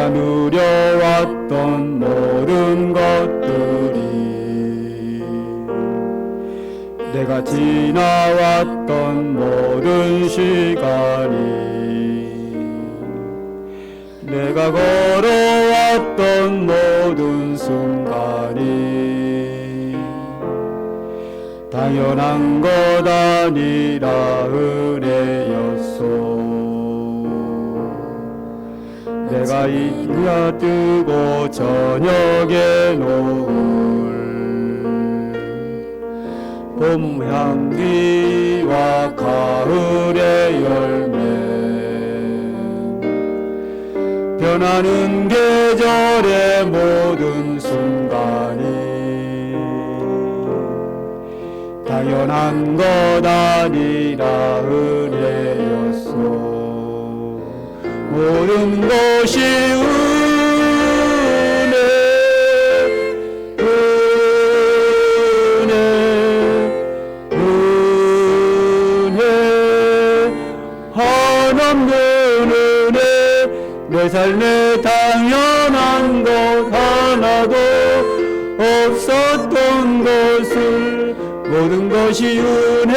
내가 누려왔던 모든 것들이, 내가 지나왔던 모든 시간이, 내가 걸어왔던 모든 순간이 당연한 것 아니라 은혜였소. 내가 이가 뜨고 저녁의 노을, 봄 향기와 가을의 열매, 변하는 계절의 모든 순간이 당연한 것 아니라 은혜였소. 모든 것이 은혜, 은혜, 은혜, 한없는 은혜. 내 삶에 당연한 것 하나도 없었던 것을, 모든 것이 은혜,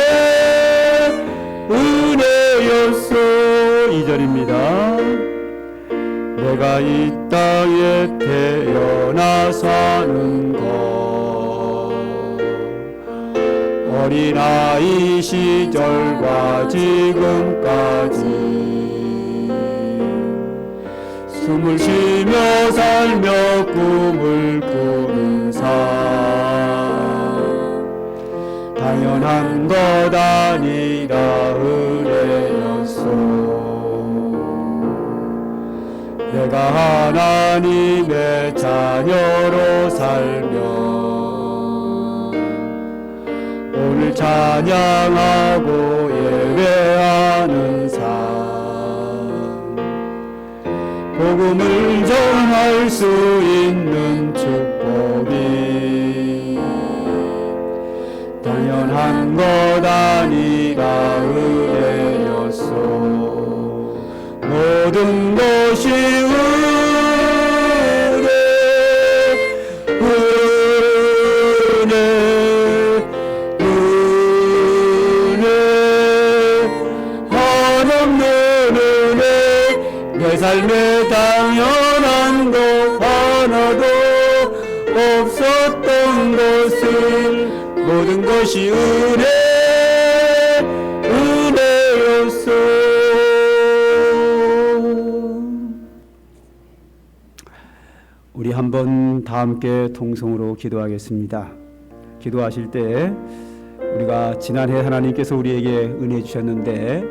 은혜였소. 2절입니다. 내가 이 땅에 태어나 사는 것, 어린아이 시절과 지금까지 숨을 쉬며 살며 꿈을 꾸는 삶, 당연한 것 아니라 은혜였소. 내가 하나님의 자녀로 살며 오늘 찬양하고 예배하는 삶, 복음을 전할 수 있는 축복이 당연한 것 아니라 은혜였소. 모든 것이 은혜, 은혜, 은혜, 한없는 은혜. 내 삶에 당연한 것 하나도 없었던 것을, 모든 것이 은혜, 은혜였소. 우리 한번 다 함께 통성으로 기도하겠습니다. 기도하실 때 우리가 지난해 하나님께서 우리에게 은혜 주셨는데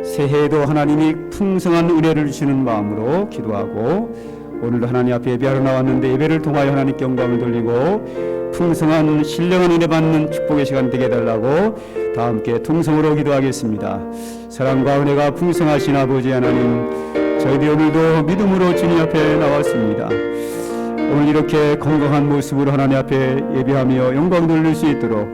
새해에도 하나님이 풍성한 은혜를 주시는 마음으로 기도하고, 오늘도 하나님 앞에 예배하러 나왔는데 예배를 통하여 하나님께 영광을 돌리고 풍성한 신령한 은혜 받는 축복의 시간 되게 해달라고 다 함께 통성으로 기도하겠습니다. 사랑과 은혜가 풍성하신 아버지 하나님, 저희들이 오늘도 믿음으로 주님 앞에 나왔습니다. 오늘 이렇게 건강한 모습으로 하나님 앞에 예배하며 영광 돌릴 수 있도록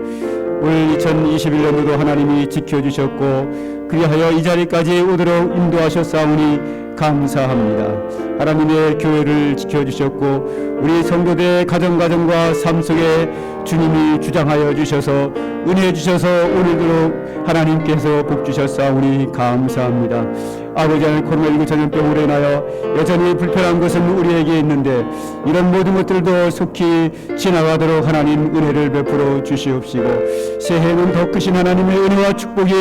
올 2021년도도 하나님이 지켜주셨고 그리하여 이 자리까지 오도록 인도하셨사오니 감사합니다. 하나님의 교회를 지켜주셨고 우리 성도들의 가정과 삶 속에 주님이 주장하여 주셔서 은혜 주셔서 오늘도 하나님께서 복 주셨사오니 감사합니다. 아버지 하나님, 코로나19 전염병으로 인하여 여전히 불편한 것은 우리에게 있는데 이런 모든 것들도 속히 지나가도록 하나님 은혜를 베풀어 주시옵시고, 새해는 더 크신 하나님의 은혜와 축복이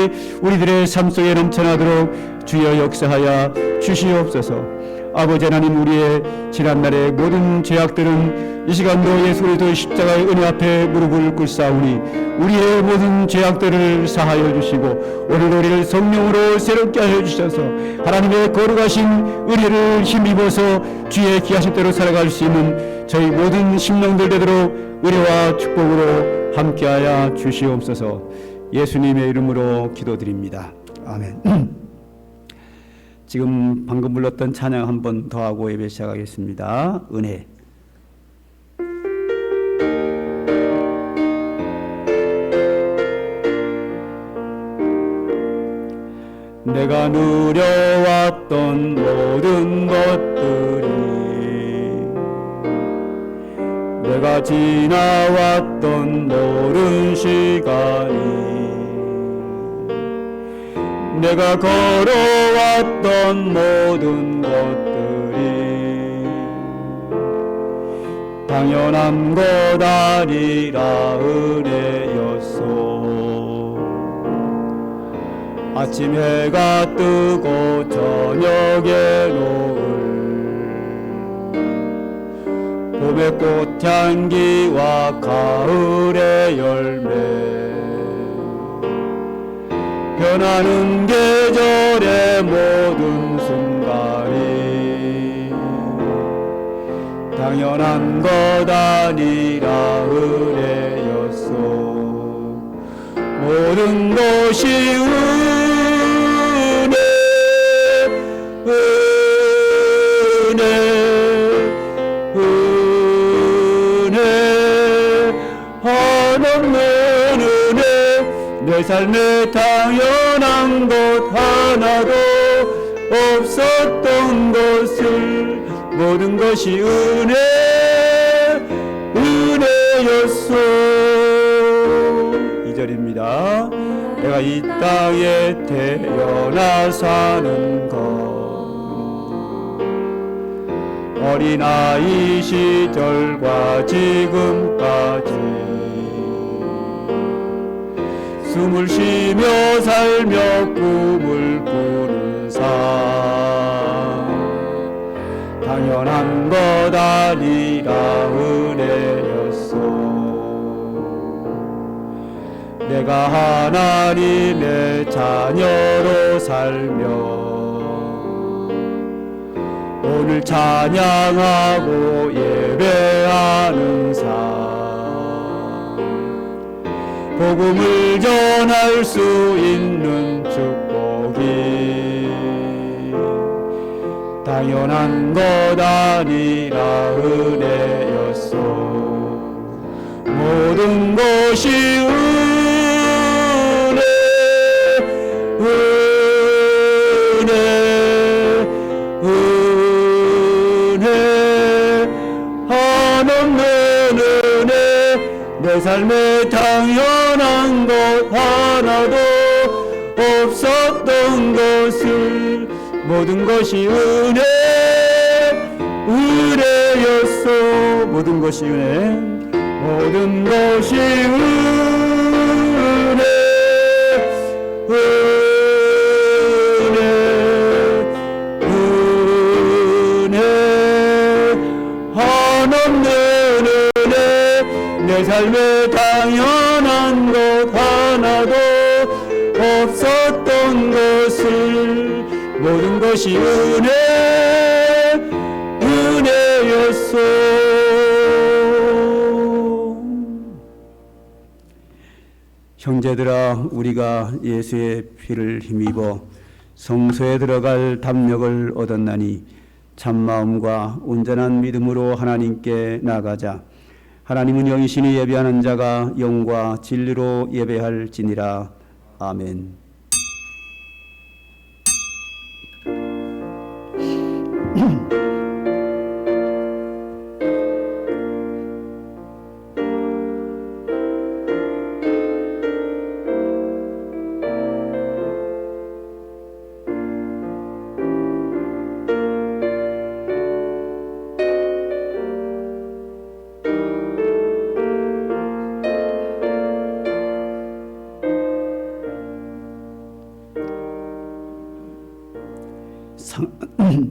우리들의 삶 속에 넘쳐나도록 주여 역사하여 주시옵소서. 아버지 하나님, 우리의 지난날의 모든 죄악들은 이 시간도 예수 그리스도의 십자가의 은혜 앞에 무릎을 꿇사오니 우리의 모든 죄악들을 사하여 주시고 오늘 우리를 성령으로 새롭게 하여 주셔서 하나님의 거룩하신 은혜를 힘입어서 주의 귀하신 대로 살아갈 수 있는 저희 모든 심령들 되도록 은혜와 축복으로 함께하여 주시옵소서. 예수님의 이름으로 기도드립니다. 아멘. 지금 방금 불렀던 찬양 한 번 더 하고 예배 시작하겠습니다. 은혜. 내가 누려왔던 모든 것들이 내가 지나왔던 모든 시간이, 내가 걸어왔던 모든 것들이 당연한 것 아니라 은혜였소. 아침 해가 뜨고 저녁에 노을, 봄의 꽃향기와 가을의 열매, 변하는 계절의 모든 순간이 당연한 것 아니라 은혜였소. 모든 것이 은혜, 은혜, 은혜, 한없는 은혜. 내 삶에 당연한 것 하나도 없었던 것을 모든 것이 은혜, 은혜였소. 2절입니다. 내가 이 땅에 태어나 사는 것, 어린아이 시절과 지금까지 숨을 쉬며 살며 꿈을 꾸는 삶, 당연한 것 아니라 은혜였소. 내가 하나님의 자녀로 살며 오늘 찬양하고 예배하는 삶, 복음을 전할 수 있는 축복이 당연한 것 아니라 은혜였소. 모든 것이 은혜, 은혜, 은혜, 한없는 은혜. 내 삶에 당연한 것 하나도 없었던 것을 모든 것이 은혜, 은혜였소. 모든 것이 은혜, 모든 것이 은혜, 은혜, 은혜, 한없는 은혜. 내 삶에 당연한 것 하나도 없었던 것을 모든 것이 은혜, 은혜였소. 형제들아, 우리가 예수의 피를 힘입어 성소에 들어갈 담력을 얻었나니 참마음과 온전한 믿음으로 하나님께 나가자. 하나님은 영이시니 예배하는 자가 영과 진리로 예배할지니라. 아멘.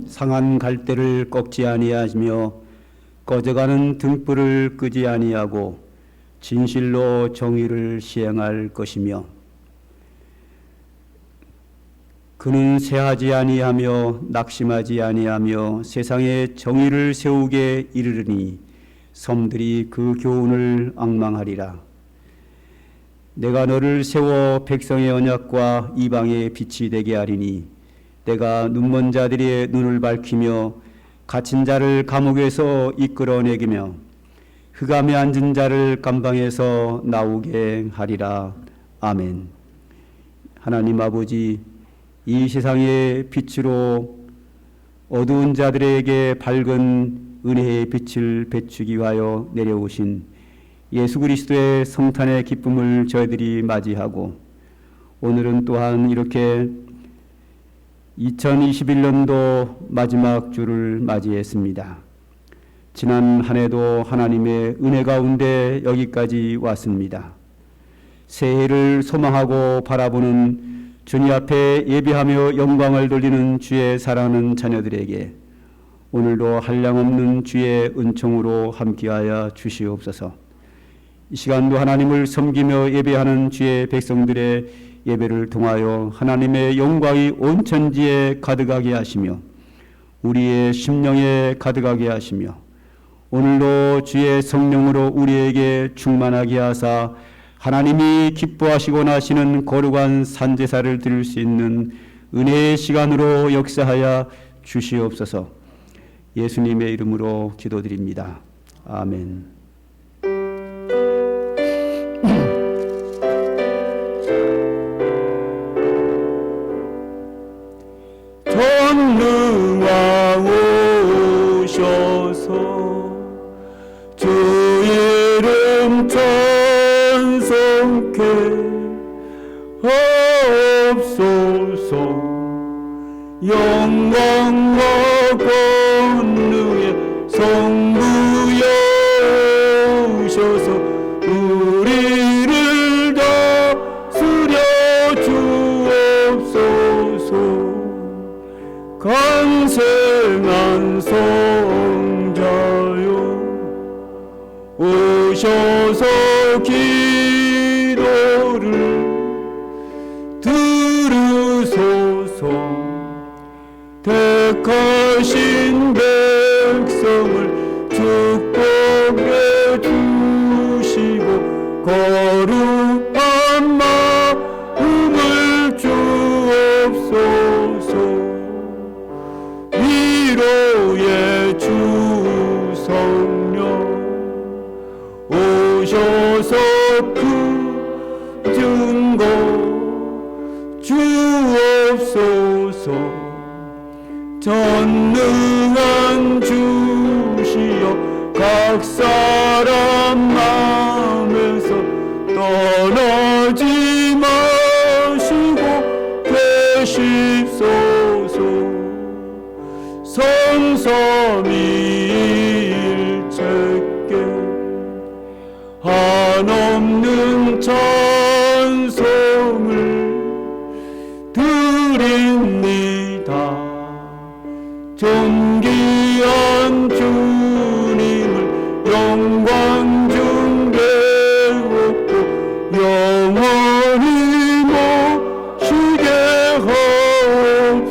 상한 갈대를 꺾지 아니하며 꺼져가는 등불을 끄지 아니하고 진실로 정의를 시행할 것이며, 그는 새하지 아니하며 낙심하지 아니하며 세상에 정의를 세우게 이르르니 섬들이 그 교훈을 앙망하리라. 내가 너를 세워 백성의 언약과 이방의 빛이 되게 하리니 내가 눈먼 자들의 눈을 밝히며 갇힌 자를 감옥에서 이끌어내기며 흑암에 앉은 자를 감방에서 나오게 하리라. 아멘. 하나님 아버지, 이 세상의 빛으로 어두운 자들에게 밝은 은혜의 빛을 비추기 위하여 내려오신 예수 그리스도의 성탄의 기쁨을 저희들이 맞이하고, 오늘은 또한 이렇게 2021년도 마지막 주를 맞이했습니다. 지난 한 해도 하나님의 은혜 가운데 여기까지 왔습니다. 새해를 소망하고 바라보는 주님 앞에 예배하며 영광을 돌리는 주의 사랑하는 자녀들에게 오늘도 한량없는 주의 은총으로 함께하여 주시옵소서. 이 시간도 하나님을 섬기며 예배하는 주의 백성들의 예배를 통하여 하나님의 영광이 온 천지에 가득하게 하시며 우리의 심령에 가득하게 하시며 오늘도 주의 성령으로 우리에게 충만하게 하사 하나님이 기뻐하시고 나시는 거룩한 산제사를 드릴 수 있는 은혜의 시간으로 역사하여 주시옵소서. 예수님의 이름으로 기도드립니다. 아멘. 전능하오셔서 주 이름 찬송케 하옵소서. 영광과 권능의 성부여 오셔서 우리를 다스려 주옵소서. 간생한 성자여 오셔서 기도를 들으소서. 택하신 백성을 축복해 주시고 거룩한 마음을 주옵소서. 위로의 주 성령 오셔서 그 증거 주옵소서. 전능한 주시여 각 사람 마음에서 떠나지 마시고 계십소서. 성삼위일체께 한없는 찬송을 드립니다. 존귀한 주님을 영광 중에 얻고 영원히 모시게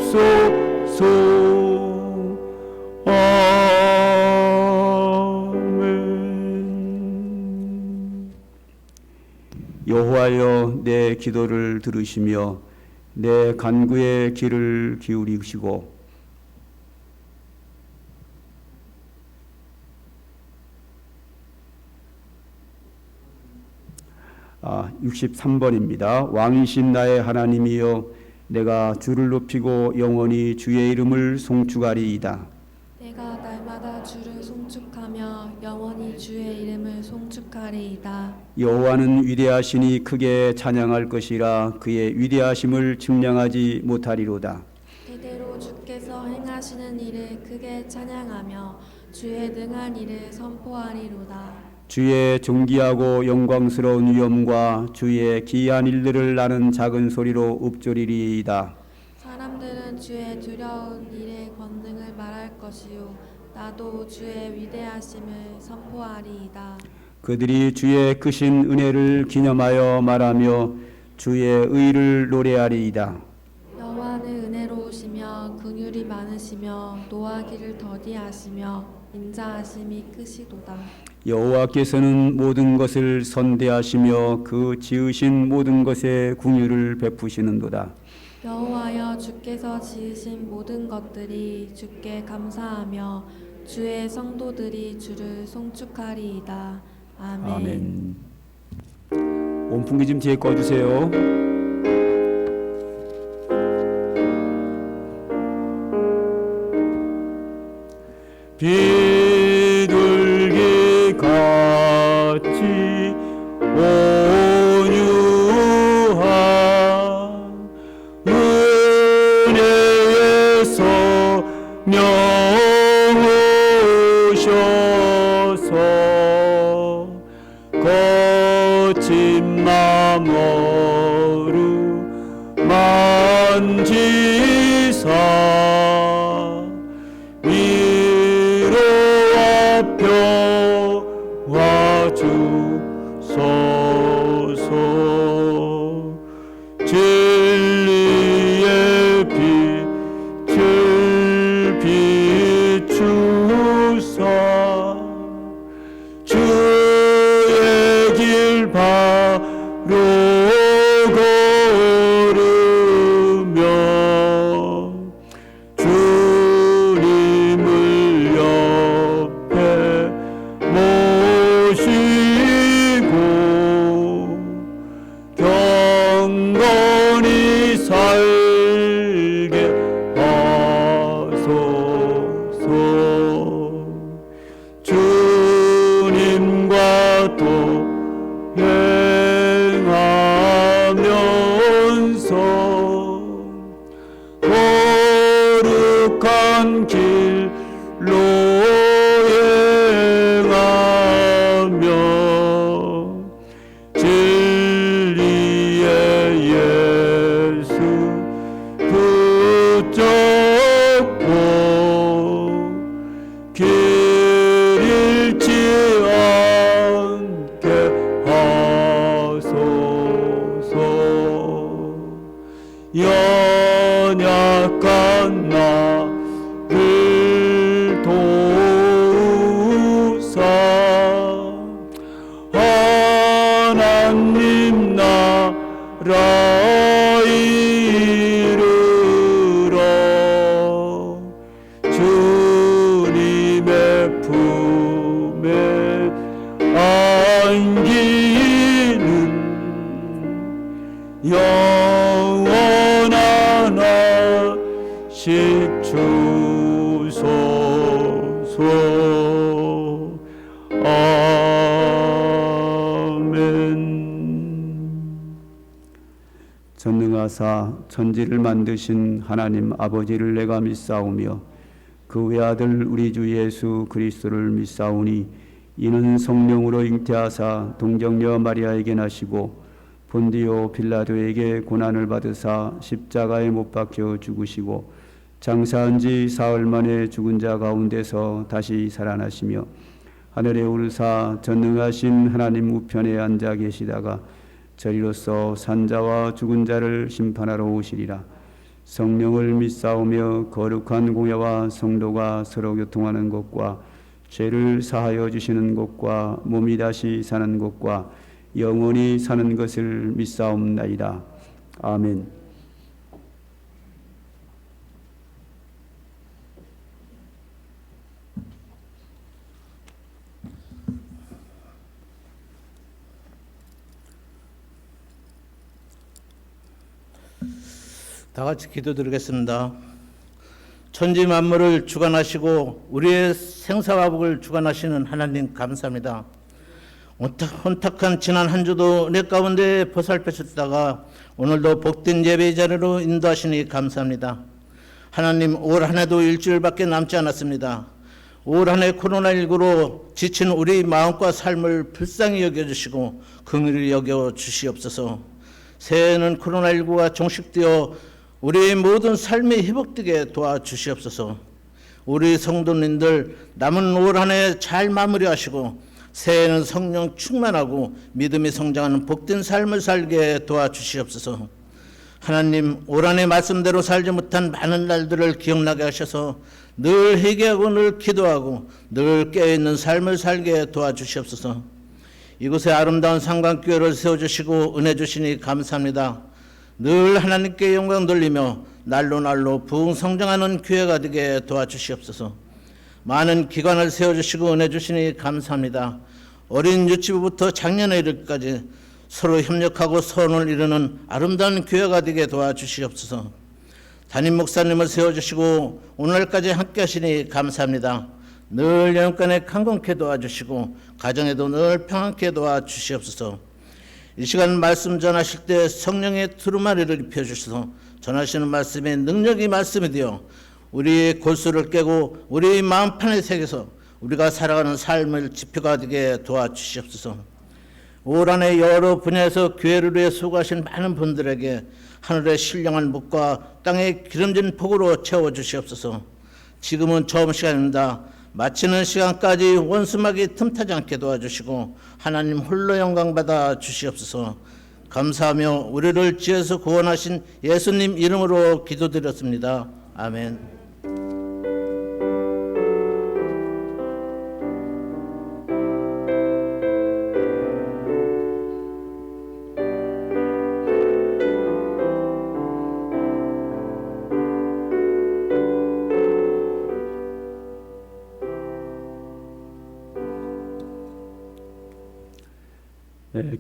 하옵소서. 아멘. 여호와여, 내 기도를 들으시며 내 간구에 귀를 기울이시고 63번입니다. 왕이신 나의 하나님이여, 내가 주를 높이고 영원히 주의 이름을 송축하리이다. 내가 날마다 주를 송축하며 영원히 주의 이름을 송축하리이다. 여호와는 위대하시니 크게 찬양할 것이라. 그의 위대하심을 측량하지 못하리로다. 대대로 주께서 행하시는 일을 크게 찬양하며 주의 능한 일을 선포하리로다. 주의 존귀하고 영광스러운 위엄과 주의 기이한 일들을 나는 작은 소리로 읊조리리이다. 사람들은 주의 두려운 일의 권능을 말할 것이요 나도 주의 위대하심을 선포하리이다. 그들이 주의 크신 은혜를 기념하여 말하며 주의 의를 노래하리이다. 여호와는 은혜로우시며 긍휼이 많으시며 노하기를 더디하시며 인자하심이 크시도다. 여호와께서는 모든 것을 선대하시며 그 지으신 모든 것에 긍휼을 베푸시는도다. 여호와여, 주께서 지으신 모든 것들이 주께 감사하며 주의 성도들이 주를 송축하리이다. 아멘. 아멘. 온풍기 좀 뒤에 꺼주세요. 빛 주소서. 진리의 빛을 비추사 주의 길 바로 걸으며 주님을 옆에 모시고 경건히 살게 하소서. 주님과 동행하면서 거룩한 길로 행하며 진리의 예수 붙잡고 길 잃지 않게 하소서. 연약한 나를 도우사 하나님 나라 이르러 주님의 품에 안기는 영원한 안식 주소서. 아멘. 전능하사 천지를 만드신 하나님 아버지를 내가 믿사오며 그 외아들 우리 주 예수 그리스도를 믿사오니 이는 성령으로 잉태하사 동정녀 마리아에게 나시고 본디오 빌라도에게 고난을 받으사 십자가에 못 박혀 죽으시고 장사한 지 사흘 만에 죽은 자 가운데서 다시 살아나시며 하늘에 오르사 전능하신 하나님 우편에 앉아 계시다가 저리로서 산자와 죽은 자를 심판하러 오시리라. 성령을 믿사오며 거룩한 공예와 성도가 서로 교통하는 것과 죄를 사하여 주시는 것과 몸이 다시 사는 것과 영원히 사는 것을 믿사옵나이다. 아멘. 다 같이 기도드리겠습니다. 천지 만물을 주관하시고 우리의 생사화복을 주관하시는 하나님 감사합니다. 혼탁한 지난 한 주도 내 가운데 보살펴셨다가 오늘도 복된 예배 자리로 인도하시니 감사합니다. 하나님, 올 한 해도 일주일밖에 남지 않았습니다. 올 한 해 코로나19로 지친 우리 마음과 삶을 불쌍히 여겨주시고 긍휼히 여겨주시옵소서. 새해에는 코로나19가 종식되어 우리의 모든 삶이 회복되게 도와주시옵소서. 우리 성도님들 남은 올 한 해 잘 마무리하시고 새해에는 성령 충만하고 믿음이 성장하는 복된 삶을 살게 도와주시옵소서. 하나님, 올 한 해 말씀대로 살지 못한 많은 날들을 기억나게 하셔서 늘 회개하고 늘 기도하고 늘 깨어있는 삶을 살게 도와주시옵소서. 이곳에 아름다운 상관교회를 세워주시고 은혜 주시니 감사합니다. 늘 하나님께 영광 돌리며 날로 날로 부흥성장하는 교회가 되게 도와주시옵소서. 많은 기관을 세워주시고 은혜 주시니 감사합니다. 어린 유치부부터 작년에 이르기까지 서로 협력하고 선을 이루는 아름다운 교회가 되게 도와주시옵소서. 담임 목사님을 세워주시고 오늘까지 함께 하시니 감사합니다. 늘 영권에 강건케 도와주시고 가정에도 늘 평안케 도와주시옵소서. 이 시간 말씀 전하실 때 성령의 두루마리를 입혀주셔서 전하시는 말씀의 능력이 말씀이 되어 우리의 골수를 깨고 우리의 마음판에 새겨서 우리가 살아가는 삶을 지표가 되게 도와주시옵소서. 올 한 해 여러 분야에서 교회를 위해 수고하신 많은 분들에게 하늘의 신령한 묵과 땅의 기름진 복으로 채워주시옵소서. 지금은 처음 시간입니다. 마치는 시간까지 원수막이 틈타지 않게 도와주시고 하나님 홀로 영광 받아 주시옵소서. 감사하며 우리를 지어서 구원하신 예수님 이름으로 기도드렸습니다. 아멘.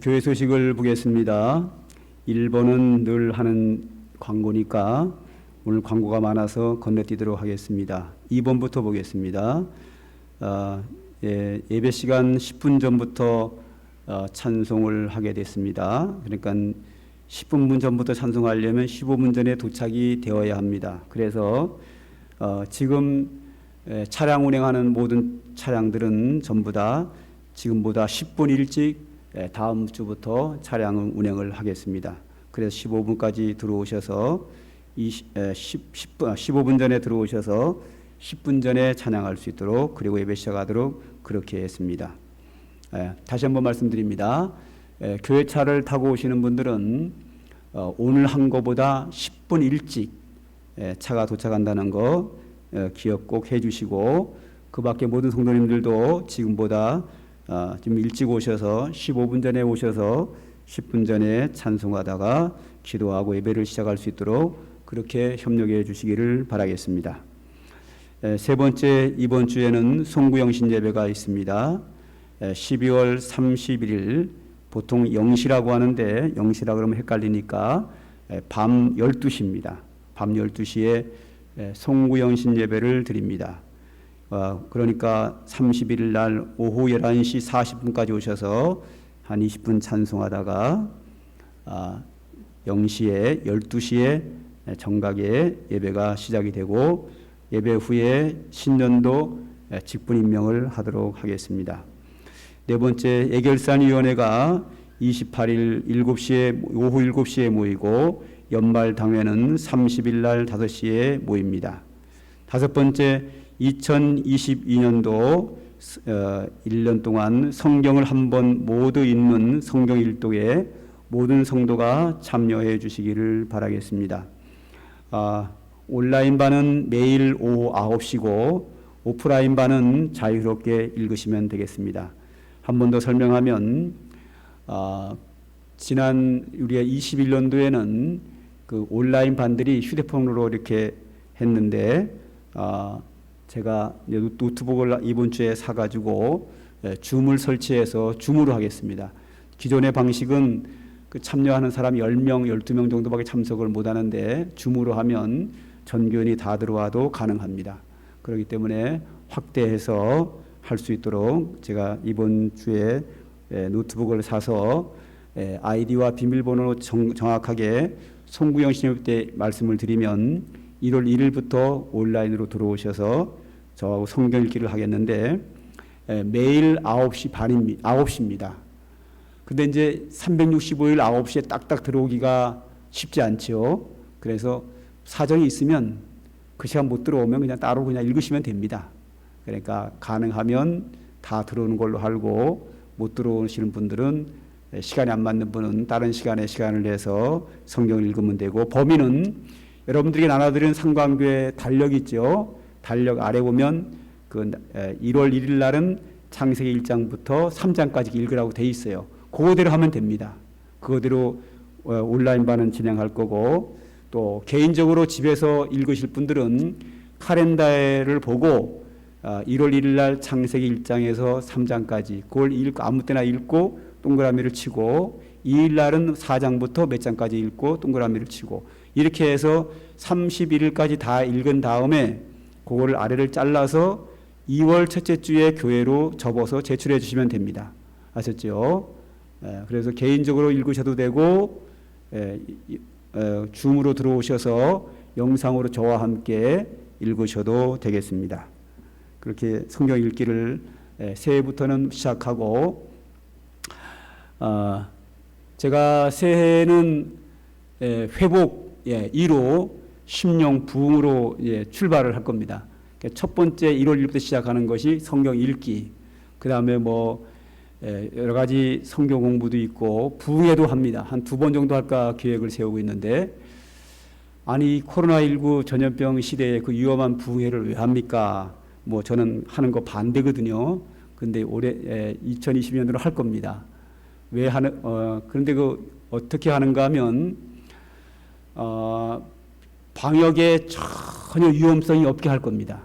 교회 소식을 보겠습니다. 1번은 늘 하는 광고니까 오늘 광고가 많아서 건너뛰도록 하겠습니다. 2번부터 보겠습니다. 예배 시간 10분 전부터 찬송을 하게 됐습니다. 그러니까 10분 전부터 찬송하려면 15분 전에 도착이 되어야 합니다. 그래서 지금 차량 운행하는 모든 차량들은 전부 다 지금보다 10분 일찍 다음 주부터 차량 운행을 하겠습니다. 그래서 15분까지 들어오셔서 15분 전에 들어오셔서 10분 전에 찬양할 수 있도록 그리고 예배 시작하도록 그렇게 했습니다. 다시 한번 말씀드립니다. 교회 차를 타고 오시는 분들은 오늘 한 거보다 10분 일찍 차가 도착한다는 거 기억 꼭 해주시고 그 밖에 모든 성도님들도 지금보다 좀 일찍 오셔서 15분 전에 오셔서 10분 전에 찬송하다가 기도하고 예배를 시작할 수 있도록 그렇게 협력해 주시기를 바라겠습니다. 세 번째, 이번 주에는 송구영신 예배가 있습니다. 12월 31일 보통 영시라고 하는데 영시라 그러면 헷갈리니까 밤 12시입니다. 밤 12시에 송구영신 예배를 드립니다. 그러니까 31일 날 오후 11시 40분까지 오셔서 한 20분 찬송하다가 0시에 12시에 정각에 예배가 시작이 되고 예배 후에 신년도 직분 임명을 하도록 하겠습니다. 네 번째, 예결산위원회가 28일 7시에 오후 7시에 모이고 연말 당회는 30일 날 5시에 모입니다. 다섯 번째, 2022년도 1년 동안 성경을 한번 모두 읽는 성경 일독에 모든 성도가 참여해 주시기를 바라겠습니다. 온라인반은 매일 오후 9시고 오프라인반은 자유롭게 읽으시면 되겠습니다. 한 번 더 설명하면 지난 우리가 21년도에는 그 온라인 반들이 휴대폰으로 이렇게 했는데 제가 노트북을 이번 주에 사가지고 줌을 설치해서 줌으로 하겠습니다. 기존의 방식은 그 참여하는 사람이 10명, 12명 정도밖에 참석을 못하는데 줌으로 하면 전교인이 다 들어와도 가능합니다. 그렇기 때문에 확대해서 할 수 있도록 제가 이번 주에 노트북을 사서 아이디와 비밀번호 정확하게 송구영신 때 말씀을 드리면 1월 1일부터 온라인으로 들어오셔서 저하고 성경 읽기를 하겠는데 매일 9시 반입니다. 9시입니다. 근데 이제 365일 9시에 딱딱 들어오기가 쉽지 않죠. 그래서 사정이 있으면 그 시간 못 들어오면 그냥 따로 그냥 읽으시면 됩니다. 그러니까 가능하면 다 들어오는 걸로 하고 못 들어오시는 분들은 시간이 안 맞는 분은 다른 시간에 시간을 내서 성경을 읽으면 되고 범위는 여러분들에게 나눠드린 상광교회 달력 있죠. 달력 아래 보면 그 1월 1일 날은 창세기 1장부터 3장까지 읽으라고 돼 있어요. 그거대로 하면 됩니다. 그거대로 온라인반은 진행할 거고 또 개인적으로 집에서 읽으실 분들은 카렌다를 보고 1월 1일 날 창세기 1장에서 3장까지 그걸 읽고 아무 때나 읽고 동그라미를 치고 2일 날은 4장부터 몇 장까지 읽고 동그라미를 치고 이렇게 해서 31일까지 다 읽은 다음에 그거를 아래를 잘라서 2월 첫째 주에 교회로 접어서 제출해 주시면 됩니다. 아셨죠? 그래서 개인적으로 읽으셔도 되고 줌으로 들어오셔서 영상으로 저와 함께 읽으셔도 되겠습니다. 그렇게 성경 읽기를 새해부터는 시작하고 제가 새해에는 회복 1호 심령 부흥으로 출발을 할 겁니다. 첫 번째 1월 1일부터 시작하는 것이 성경 읽기, 그 다음에 여러 가지 성경 공부도 있고 부흥회도 합니다. 한 2번 정도 할까 계획을 세우고 있는데, 아니 코로나19 전염병 시대에 그 위험한 부흥회를 왜 합니까? 저는 하는 거 반대거든요. 근데 올해 2020년도로 할 겁니다. 그런데 어떻게 하는가 하면 방역에 전혀 위험성이 없게 할 겁니다.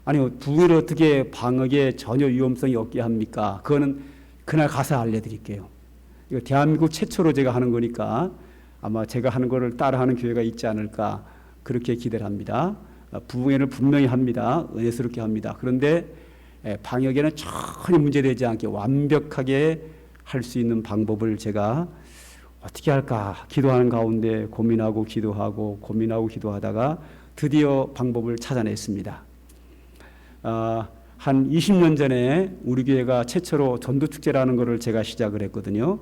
아니 부흥회를 어떻게 방역에 전혀 위험성이 없게 합니까? 그거는 그날 가서 알려드릴게요. 이거 대한민국 최초로 제가 하는 거니까 아마 제가 하는 거를 따라하는 교회가 있지 않을까 그렇게 기대를 합니다. 부흥회를 분명히 합니다. 은혜스럽게 합니다. 그런데 방역에는 전혀 문제되지 않게 완벽하게 할 수 있는 방법을 제가 어떻게 할까 기도하는 가운데 고민하고 기도하다가 드디어 방법을 찾아냈습니다. 한 20년 전에 우리 교회가 최초로 전도축제라는 것을 제가 시작을 했거든요.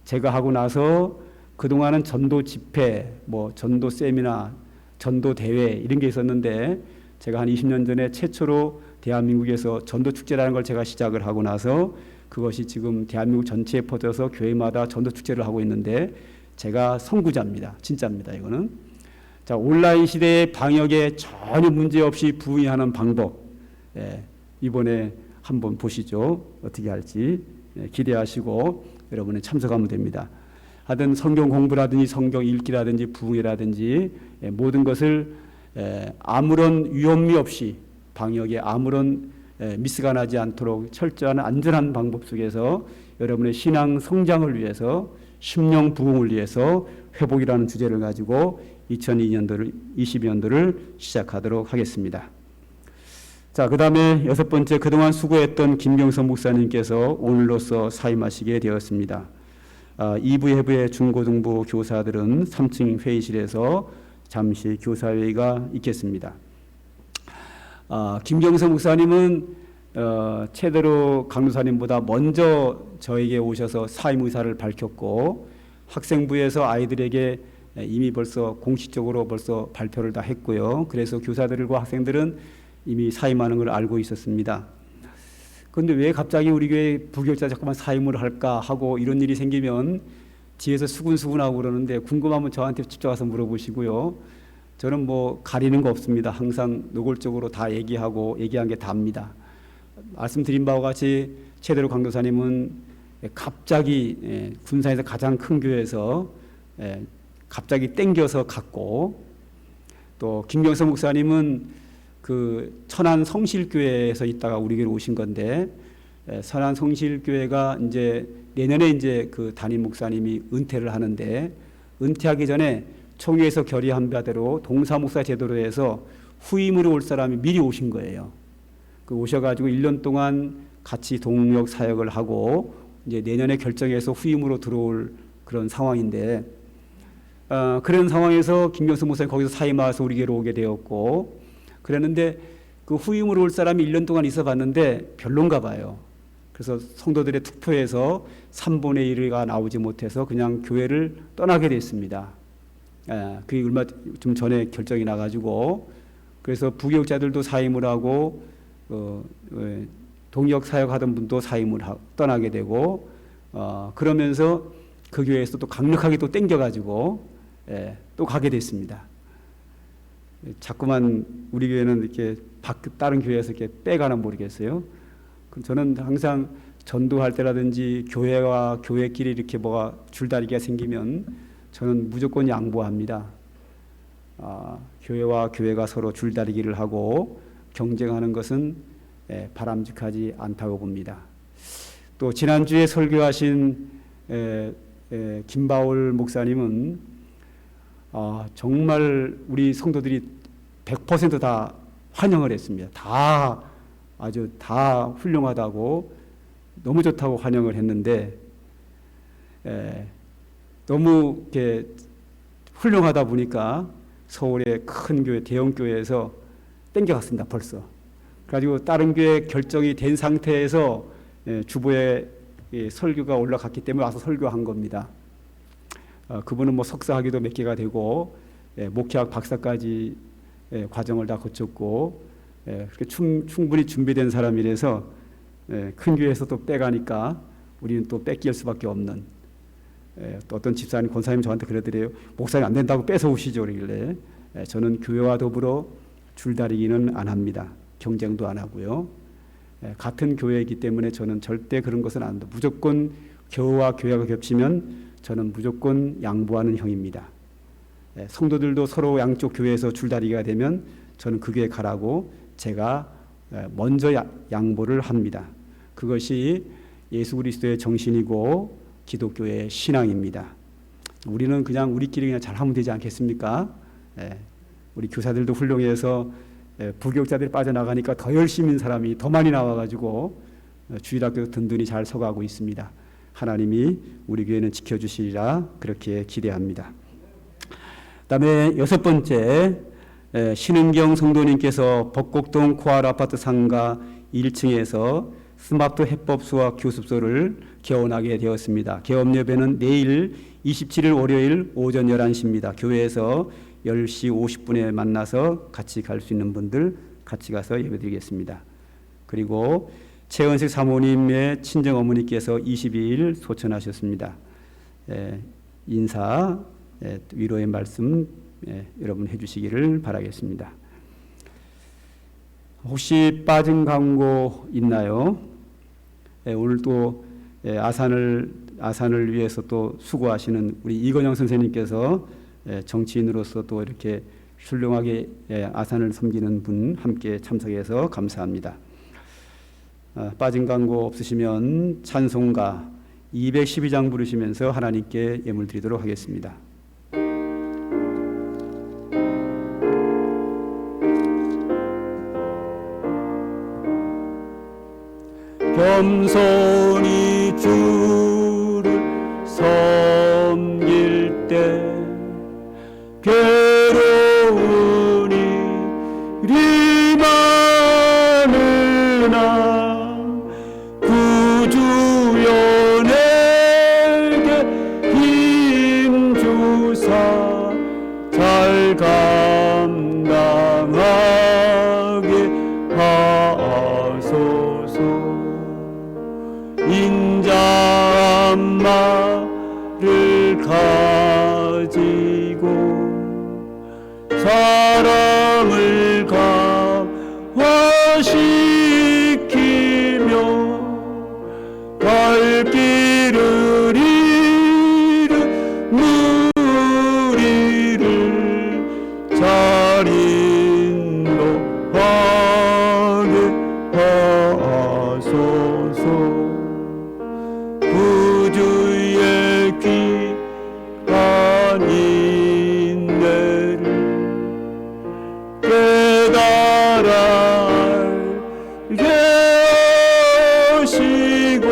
제가 하고 나서 그동안은 전도 집회, 전도 세미나, 전도 대회 이런 게 있었는데, 제가 한 20년 전에 최초로 대한민국에서 전도축제라는 걸 제가 시작을 하고 나서 그것이 지금 대한민국 전체에 퍼져서 교회마다 전도축제를 하고 있는데, 제가 선구자입니다. 진짜입니다. 이거는. 자, 온라인 시대의 방역에 전혀 문제없이 부흥하는 방법, 이번에 한번 보시죠. 어떻게 할지 기대하시고 여러분이 참석하면 됩니다. 하여튼 성경 공부라든지 성경 읽기라든지 부흥회라든지 모든 것을 아무런 위험이 없이 방역에 아무런 미스가 나지 않도록 철저한 안전한 방법 속에서 여러분의 신앙 성장을 위해서, 심령 부흥을 위해서 회복이라는 주제를 가지고 2022년도를 시작하도록 하겠습니다. 자, 그 다음에 6번째, 그동안 수고했던 김경선 목사님께서 오늘로써 사임하시게 되었습니다. 2부 회부의 중고등부 교사들은 3층 회의실에서 잠시 교사회의가 있겠습니다. 김경선 목사님은 최대로 강도사님보다 먼저 저에게 오셔서 사임 의사를 밝혔고, 학생부에서 아이들에게 이미 벌써 공식적으로 발표를 다 했고요. 그래서 교사들과 학생들은 이미 사임하는 걸 알고 있었습니다. 그런데 왜 갑자기 우리 교회 부교육자 자꾸만 사임을 할까 하고 이런 일이 생기면 뒤에서 수군수군하고 그러는데, 궁금하면 저한테 직접 와서 물어보시고요. 저는 가리는 거 없습니다. 항상 노골적으로 다 얘기한 게 답니다. 말씀드린 바와 같이 최대로 강도사님은 갑자기 군산에서 가장 큰 교회에서 갑자기 땡겨서 갔고, 또 김경선 목사님은 그 천안 성실교회에서 있다가 우리 교회로 오신 건데, 천안 성실교회가 이제 내년에 그 담임 목사님이 은퇴를 하는데, 은퇴하기 전에 총회에서 결의한 바대로 동사목사 제도로 해서 후임으로 올 사람이 미리 오신 거예요. 오셔가지고 1년 동안 같이 동력 사역을 하고 이제 내년에 결정해서 후임으로 들어올 그런 상황인데, 그런 상황에서 김경수 목사님 거기서 사임하셔서 우리 교회로 오게 되었고, 그랬는데 그 후임으로 올 사람이 1년 동안 있어 봤는데 별론가 봐요. 그래서 성도들의 투표에서 3분의 1가 나오지 못해서 그냥 교회를 떠나게 됐습니다. 그게 얼마 좀 전에 결정이 나가지고, 그래서 부교육자들도 사임을 하고 동역 사역하던 분도 사임을 떠나게 되고, 그러면서 그 교회에서 또 강력하게 또 땡겨가지고 또 가게 됐습니다. 자꾸만 우리 교회는 이렇게 다른 교회에서 이렇게 빼가나 모르겠어요. 저는 항상 전도할 때라든지 교회와 교회끼리 이렇게 줄다리기가 생기면 저는 무조건 양보합니다. 교회와 교회가 서로 줄다리기를 하고 경쟁하는 것은 바람직하지 않다고 봅니다. 또 지난주에 설교하신 김바울 목사님은 정말 우리 성도들이 100% 다 환영을 했습니다. 아주 다 훌륭하다고, 너무 좋다고 환영을 했는데, 너무 이렇게 훌륭하다 보니까 서울의 큰 교회, 대형 교회에서 땡겨갔습니다. 벌써. 그래가지고 다른 교회 결정이 된 상태에서 주보에 설교가 올라갔기 때문에 와서 설교한 겁니다. 그분은 석사학위도 몇 개가 되고 목회학 박사까지 과정을 다 거쳤고 그렇게 충분히 준비된 사람이라서 큰 교회에서 또 빼가니까 우리는 또 뺏길 수밖에 없는 또 어떤 집사님, 권사님 저한테 그러더래요. 목사님 안 된다고 뺏어오시죠. 그러길래 저는 교회와 더불어 줄다리기는 안 합니다. 경쟁도 안 하고요. 같은 교회이기 때문에 저는 절대 그런 것은 안 합니다. 무조건 교회와 교회가 겹치면 저는 무조건 양보하는 형입니다. 성도들도 서로 양쪽 교회에서 줄다리기가 되면 저는 그 교회 가라고 제가 먼저 양보를 합니다. 그것이 예수 그리스도의 정신이고 기독교의 신앙입니다. 우리는 그냥 우리끼리 그냥 잘하면 되지 않겠습니까? 우리 교사들도 훌륭해서 부교육자들이 빠져나가니까 더 열심인 사람이 더 많이 나와가지고 주일학교 든든히 잘 서가고 있습니다. 하나님이 우리 교회는 지켜주시리라 그렇게 기대합니다. 그다음에 6번째, 신은경 성도님께서 벚곡동 코알 아파트 상가 1층에서 스마트 해법 수학 교습소를 개원하게 되었습니다. 개업 예배는 내일 27일 월요일 오전 11시입니다. 교회에서 10시 50분에 만나서 같이 갈 수 있는 분들 같이 가서 예배드리겠습니다. 그리고 최은식 사모님의 친정 어머니께서 22일 소천하셨습니다. 인사, 위로의 말씀 여러분 해주시기를 바라겠습니다. 혹시 빠진 광고 있나요? 오늘 또 아산을 위해서 또 수고하시는 우리 이건영 선생님께서 정치인으로서 또 이렇게 훌륭하게 아산을 섬기는 분 함께 참석해서 감사합니다. 빠진 광고 없으시면 찬송가 212장 부르시면서 하나님께 예물 드리도록 하겠습니다. 겸손히 주를 섬길 때 괴로운 일이 많으나 구주여 내게 힘주사 잘 감당하게 하소서. 인자한 말을 가지고 사랑을 강화시키며 갈 길을 잃은 무리를 잘 인도하게 하소서. 구주의 귀한 인내를 깨달아 알게 하시고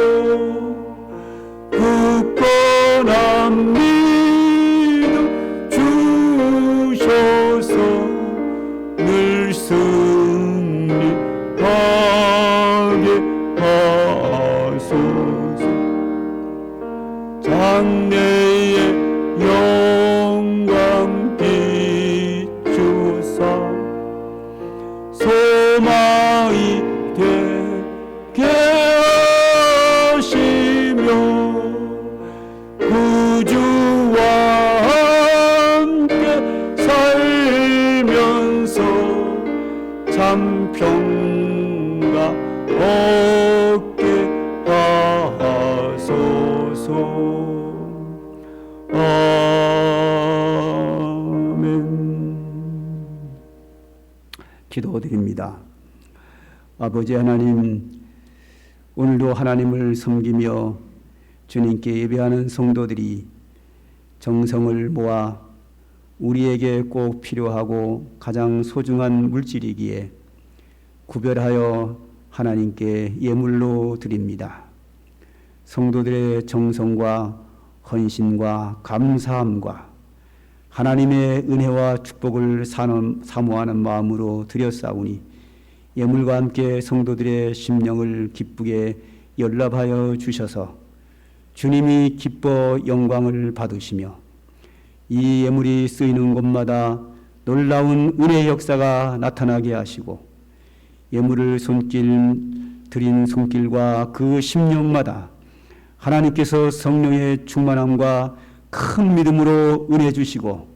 굳건한 믿음 주셔서 늘 승리하게 하소서. 장래의 영광 비추사 소망이 되게 하시며 구주와 함께 살면서 참 평강 얻게 하소서. 아멘. 기도드립니다. 아버지 하나님, 오늘도 하나님을 섬기며 주님께 예배하는 성도들이 정성을 모아 우리에게 꼭 필요하고 가장 소중한 물질이기에 구별하여 하나님께 예물로 드립니다. 성도들의 정성과 헌신과 감사함과 하나님의 은혜와 축복을 사모하는 마음으로 드렸사오니 예물과 함께 성도들의 심령을 기쁘게 연락하여 주셔서 주님이 기뻐 영광을 받으시며 이 예물이 쓰이는 곳마다 놀라운 은혜의 역사가 나타나게 하시고 예물을 드린 손길과 그 심령마다 하나님께서 성령의 충만함과 큰 믿음으로 은혜 주시고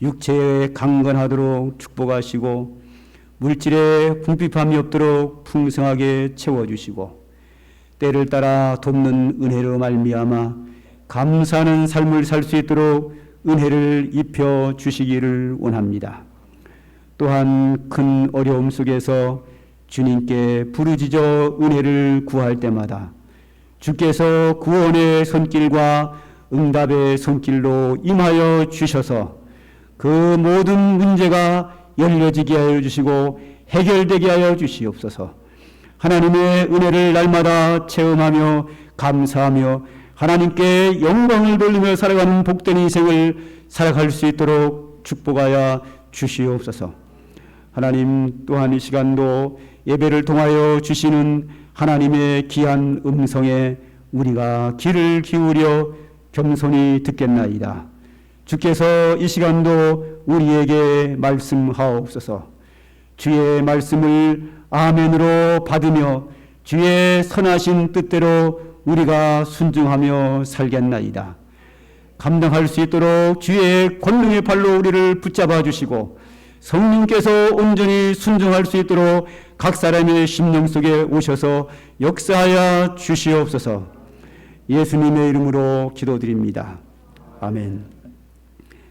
육체에 강건하도록 축복하시고 물질에 궁핍함이 없도록 풍성하게 채워주시고 때를 따라 돕는 은혜로 말미암아 감사하는 삶을 살 수 있도록 은혜를 입혀 주시기를 원합니다. 또한 큰 어려움 속에서 주님께 부르짖어 은혜를 구할 때마다 주께서 구원의 손길과 응답의 손길로 임하여 주셔서 그 모든 문제가 열려지게 하여 주시고 해결되게 하여 주시옵소서. 하나님의 은혜를 날마다 체험하며 감사하며 하나님께 영광을 돌리며 살아가는 복된 인생을 살아갈 수 있도록 축복하여 주시옵소서. 하나님 또한 이 시간도 예배를 통하여 주시는 하나님의 귀한 음성에 우리가 귀를 기울여 겸손히 듣겠나이다. 주께서 이 시간도 우리에게 말씀하옵소서. 주의 말씀을 아멘으로 받으며 주의 선하신 뜻대로 우리가 순종하며 살겠나이다. 감당할 수 있도록 주의 권능의 발로 우리를 붙잡아 주시고 성령께서 온전히 순종할 수 있도록 각 사람의 심령 속에 오셔서 역사하여 주시옵소서. 예수님의 이름으로 기도드립니다. 아멘.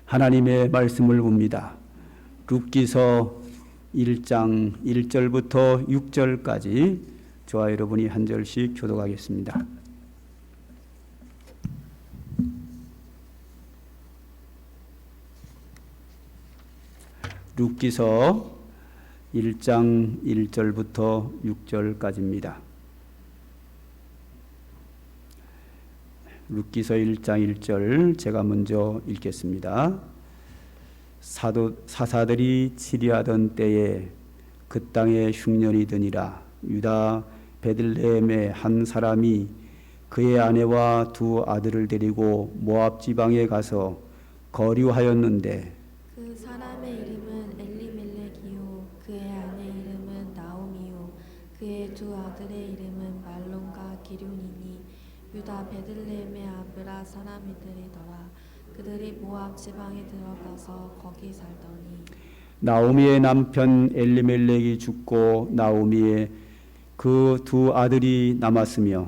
하나님의 말씀을 봅니다. 룻기서 1장 1절부터 6절까지 저와 여러분이 한 절씩 교독하겠습니다. 룻기서 1장 1절부터 6절까지입니다. 룻기서 1장 1절 제가 먼저 읽겠습니다. 사사들이 치리하던 때에 그 땅에 흉년이 드니라. 유다 베들레헴의 한 사람이 그의 아내와 두 아들을 데리고 모압 지방에 가서 거류하였는데 그 사람의 이름은 엘리멜렉이요 그의 아내 이름은 나오미요 그의 두 아들의 이름은 말론과 기륜이니 유다 베들레헴의 아브라 사람이들이더라. 그들이 모압 지방에 들어가서 거기 살더니 나오미의 남편 엘리멜렉이 죽고 나오미의 그 두 아들이 남았으며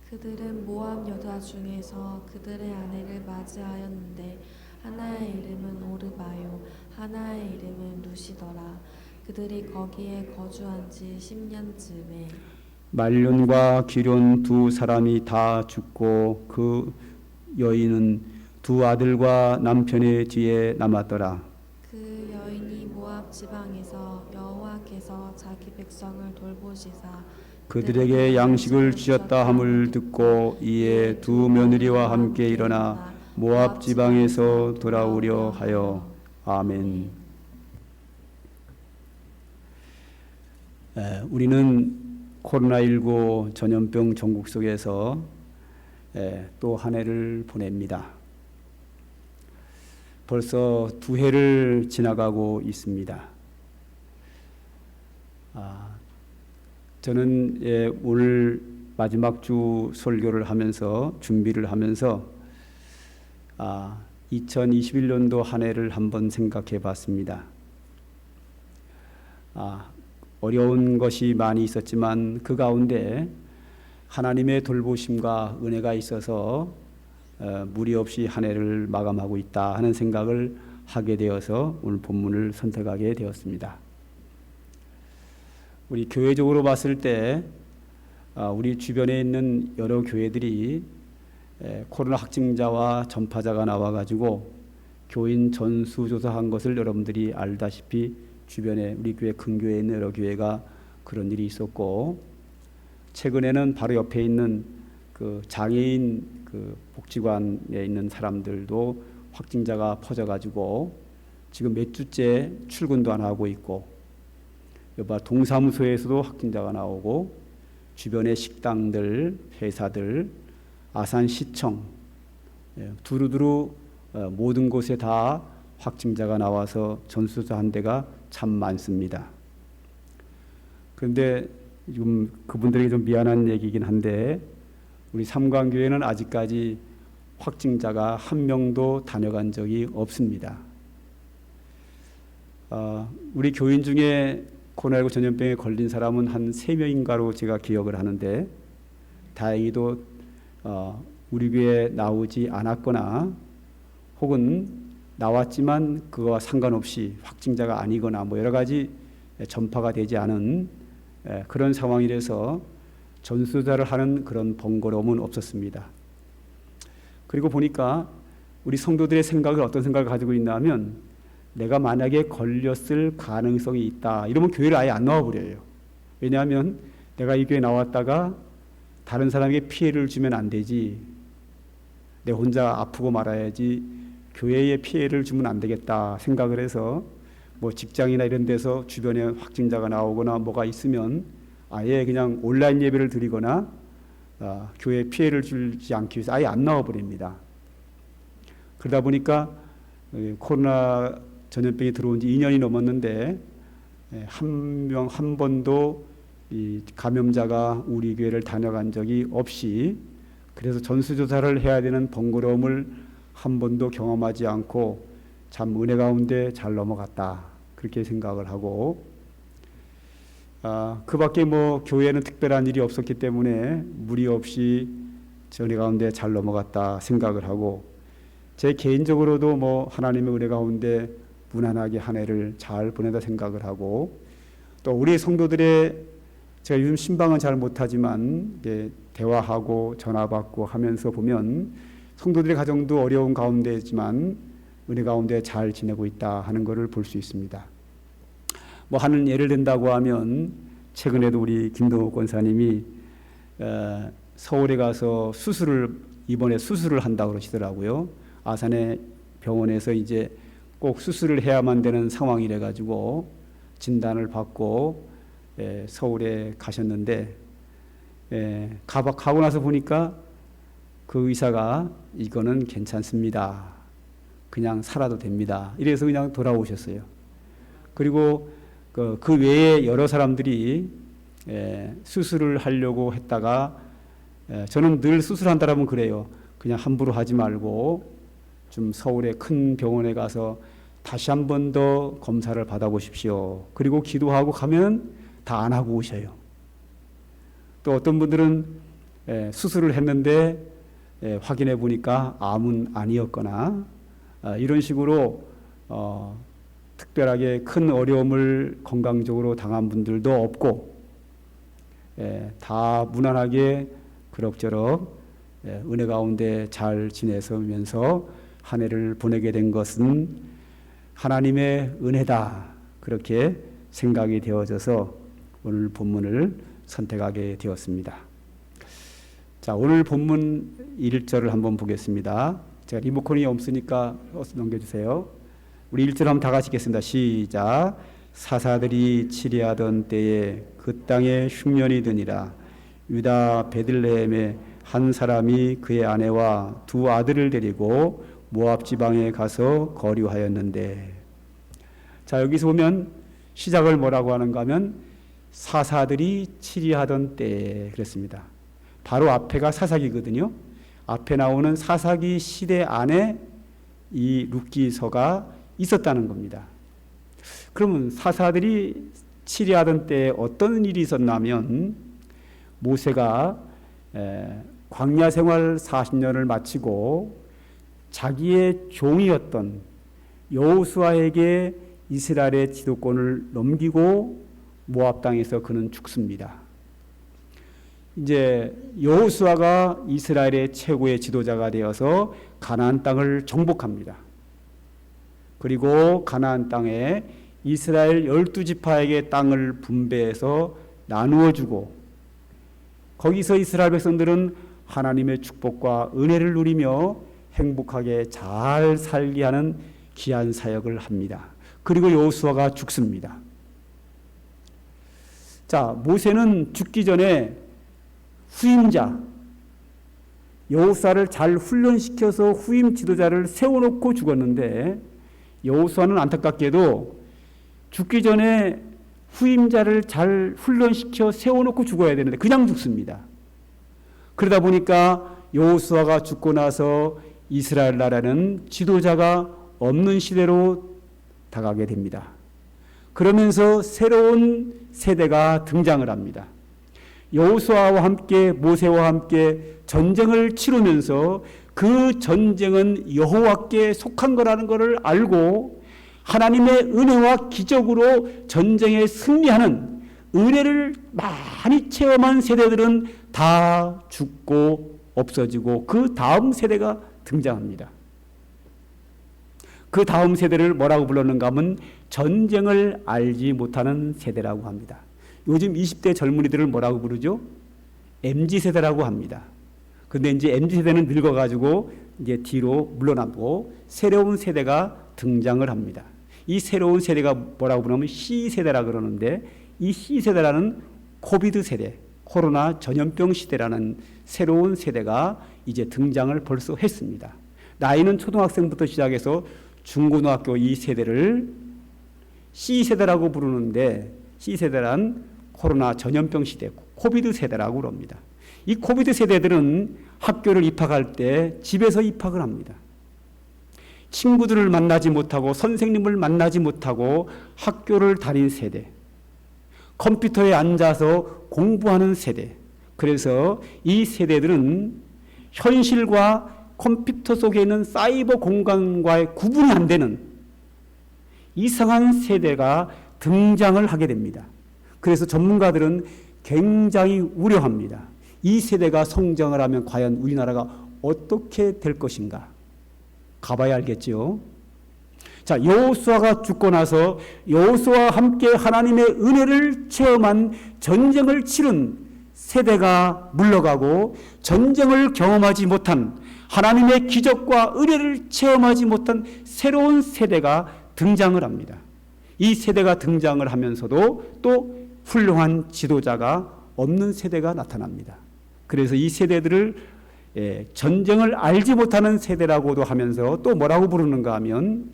그들은 모압 여자 중에서 그들의 아내를 맞이하였는데 하나의 이름은 오르바요 하나의 이름은 루시더라. 그들이 거기에 거주한 지 10년쯤에 말론과 기륜 두 사람이 다 죽고 그 여인은 두 아들과 남편의 뒤에 남았더라. 그 여인이 모압 지방에서 여호와께서 자기 백성을 돌보시사 그들에게 양식을 주셨다 함을 듣고 이에 두 며느리와 함께 일어나 모압 지방에서 돌아오려 하여. 아멘. 우리는 코로나19 전염병 전국 속에서 또 한 해를 보냅니다. 벌써 두 해를 지나가고 있습니다. 저는 오늘 마지막 주 설교를 하면서 준비를 하면서 2021년도 한 해를 한번 생각해 봤습니다. 어려운 것이 많이 있었지만 그 가운데 하나님의 돌보심과 은혜가 있어서 무리 없이 한 해를 마감하고 있다 하는 생각을 하게 되어서 오늘 본문을 선택하게 되었습니다. 우리 교회적으로 봤을 때 우리 주변에 있는 여러 교회들이 코로나 확진자와 전파자가 나와가지고 교인 전수조사한 것을 여러분들이 알다시피 주변에 우리 교회 큰 교회에 있는 여러 교회가 그런 일이 있었고, 최근에는 바로 옆에 있는 그 장애인 그 복지관에 있는 사람들도 확진자가 퍼져가지고 지금 몇 주째 출근도 안 하고 있고, 여봐 동사무소에서도 확진자가 나오고, 주변의 식당들, 회사들, 아산시청 두루두루 모든 곳에 다 확진자가 나와서 전수조사한 데가 참 많습니다. 그런데 지금 그분들에게 좀 미안한 얘기긴 한데 우리 삼강교회는 아직까지 확진자가 한 명도 다녀간 적이 없습니다. 우리 교인 중에 코로나19 전염병에 걸린 사람은 한 3명인가로 제가 기억을 하는데 다행히도 우리 교회에 나오지 않았거나 혹은 나왔지만 그거와 상관없이 확진자가 아니거나 뭐 여러 가지 전파가 되지 않은 그런 상황이라서 전수조사를 하는 그런 번거로움은 없었습니다. 그리고 보니까 우리 성도들의 생각을 어떤 생각을 가지고 있나 하면 내가 만약에 걸렸을 가능성이 있다 이러면 교회를 아예 안 나와버려요. 왜냐하면 내가 이 교회에 나왔다가 다른 사람에게 피해를 주면 안 되지, 내 혼자 아프고 말아야지 교회에 피해를 주면 안 되겠다 생각을 해서 뭐 직장이나 이런 데서 주변에 확진자가 나오거나 뭐가 있으면 아예 그냥 온라인 예배를 드리거나 교회에 피해를 주지 않기 위해서 아예 안 나와버립니다. 그러다 보니까 코로나 전염병이 들어온 지 2년이 넘었는데 한 번도 이 감염자가 우리 교회를 다녀간 적이 없이, 그래서 전수조사를 해야 되는 번거로움을 한 번도 경험하지 않고 참 은혜 가운데 잘 넘어갔다 그렇게 생각을 하고, 그 밖에 뭐 교회에는 특별한 일이 없었기 때문에 무리 없이 은혜 가운데 잘 넘어갔다 생각을 하고, 제 개인적으로도 뭐 하나님의 은혜 가운데 무난하게 한 해를 잘 보내다 생각을 하고, 또 우리 성도들의, 제가 요즘 신방은 잘 못하지만 대화하고 전화받고 하면서 보면 성도들의 가정도 어려운 가운데지만 은혜 가운데 잘 지내고 있다 하는 것을 볼 수 있습니다. 뭐 하는 예를 든다고 하면 최근에도 우리 김동욱 권사님이 서울에 가서 이번에 수술을 한다고 그러시더라고요. 아산의 병원에서 이제 꼭 수술을 해야만 되는 상황이래 가지고 진단을 받고 서울에 가셨는데 가고 나서 보니까 그 의사가 이거는 괜찮습니다, 그냥 살아도 됩니다 이래서 그냥 돌아오셨어요. 그리고 그 외에 여러 사람들이 수술을 하려고 했다가 저는 늘 수술한다라면 그래요. 그냥 함부로 하지 말고 좀 서울의 큰 병원에 가서 다시 한 번 더 검사를 받아보십시오. 그리고 기도하고 가면 다 안 하고 오셔요. 또 어떤 분들은 수술을 했는데 확인해 보니까 암은 아니었거나 이런 식으로 특별하게 큰 어려움을 건강적으로 당한 분들도 없고 다 무난하게 그럭저럭 은혜 가운데 잘 지내면서 한 해를 보내게 된 것은 하나님의 은혜다 그렇게 생각이 되어져서 오늘 본문을 선택하게 되었습니다. 자, 오늘 본문 1절을 한번 보겠습니다. 제가 리모컨이 없으니까 넘겨주세요. 우리 1절 한번 다 같이 읽겠습니다. 시작. 사사들이 치리하던 때에 그 땅에 흉년이 드니라. 유다 베들레헴에 한 사람이 그의 아내와 두 아들을 데리고 모압 지방에 가서 거류하였는데, 자 여기서 보면 시작을 뭐라고 하는가 하면 사사들이 치리하던 때 그랬습니다. 바로 앞에가 사사기거든요. 앞에 나오는 사사기 시대 안에 이 룻기서가 있었다는 겁니다. 그러면 사사들이 치리하던 때에 어떤 일이 있었냐면 모세가 광야 생활 40년을 마치고 자기의 종이었던 여호수아에게 이스라엘의 지도권을 넘기고 모압 땅에서 그는 죽습니다. 이제 여호수아가 이스라엘의 최고의 지도자가 되어서 가나안 땅을 정복합니다. 그리고 가나안 땅에 이스라엘 12지파에게 땅을 분배해서 나누어 주고, 거기서 이스라엘 백성들은 하나님의 축복과 은혜를 누리며 행복하게 잘 살게 하는 귀한 사역을 합니다. 그리고 여호수아가 죽습니다. 자, 모세는 죽기 전에 후임자 여호수아를 잘 훈련시켜서 후임 지도자를 세워놓고 죽었는데, 여호수아는 안타깝게도 죽기 전에 후임자를 잘 훈련시켜 세워놓고 죽어야 되는데 그냥 죽습니다. 그러다 보니까 여호수아가 죽고 나서 이스라엘 나라는 지도자가 없는 시대로 다가게 됩니다. 그러면서 새로운 세대가 등장을 합니다. 여호수아와 함께 모세와 함께 전쟁을 치르면서 그 전쟁은 여호와께 속한 거라는 것을 알고 하나님의 은혜와 기적으로 전쟁에 승리하는 은혜를 많이 체험한 세대들은 다 죽고 없어지고 그 다음 세대가 등장합니다. 그 다음 세대를 뭐라고 불렀는가 하면 전쟁을 알지 못하는 세대라고 합니다. 요즘 20대 젊은이들을 뭐라고 부르죠? MZ세대라고 합니다. 근데 이제 MZ세대는 늙어가지고 이제 뒤로 물러나고 새로운 세대가 등장을 합니다. 이 새로운 세대가 뭐라고 부르면 C세대라 그러는데 이 C세대라는 코비드 세대, 코로나 전염병 시대라는 새로운 세대가 이제 등장을 벌써 했습니다. 나이는 초등학생부터 시작해서 중고등학교 이 세대를 C세대라고 부르는데 C세대란 코로나 전염병 시대, 코비드 세대라고 그럽니다. 이 코비드 세대들은 학교를 입학할 때 집에서 입학을 합니다. 친구들을 만나지 못하고 선생님을 만나지 못하고 학교를 다닌 세대, 컴퓨터에 앉아서 공부하는 세대. 그래서 이 세대들은 현실과 컴퓨터 속에 있는 사이버 공간과의 구분이 안 되는 이상한 세대가 등장을 하게 됩니다. 그래서 전문가들은 굉장히 우려합니다. 이 세대가 성장을 하면 과연 우리나라가 어떻게 될 것인가? 가봐야 알겠죠. 자, 여호수아가 죽고 나서 여호수아와 함께 하나님의 은혜를 체험한 전쟁을 치른 세대가 물러가고 전쟁을 경험하지 못한 하나님의 기적과 은혜를 체험하지 못한 새로운 세대가 등장을 합니다. 이 세대가 등장을 하면서도 또 훌륭한 지도자가 없는 세대가 나타납니다. 그래서 이 세대들을 전쟁을 알지 못하는 세대라고도 하면서 또 뭐라고 부르는가 하면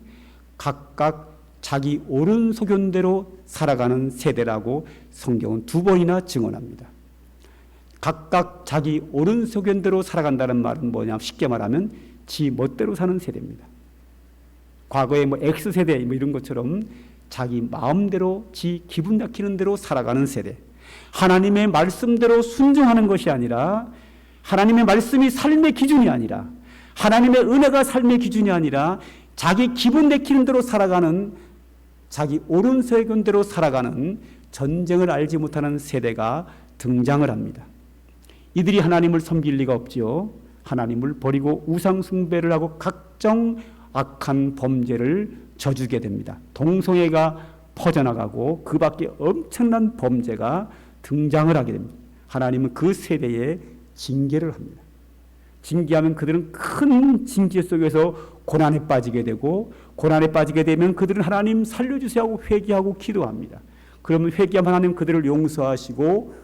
각각 자기 옳은 소견대로 살아가는 세대라고 성경은 2번이나 증언합니다. 각각 자기 옳은 소견대로 살아간다는 말은 뭐냐? 쉽게 말하면 지 멋대로 사는 세대입니다. 과거에 뭐 X세대 뭐 이런 것처럼 자기 마음대로 지 기분 nak히는 대로 살아가는 세대. 하나님의 말씀대로 순종하는 것이 아니라 하나님의 말씀이 삶의 기준이 아니라 하나님의 은혜가 삶의 기준이 아니라 자기 기분 내키는 대로 살아가는 자기 옳은 소견대로 살아가는 전쟁을 알지 못하는 세대가 등장을 합니다. 이들이 하나님을 섬길 리가 없지요. 하나님을 버리고 우상 숭배를 하고 각종 악한 범죄를 저주게 됩니다. 동성애가 퍼져나가고 그 밖에 엄청난 범죄가 등장을 하게 됩니다. 하나님은 그 세대에 징계를 합니다. 징계하면 그들은 큰 징계 속에서 고난에 빠지게 되고 고난에 빠지게 되면 그들은 하나님 살려주세요 하고 회개하고 기도합니다. 그러면 회개하면 하나님 그들을 용서하시고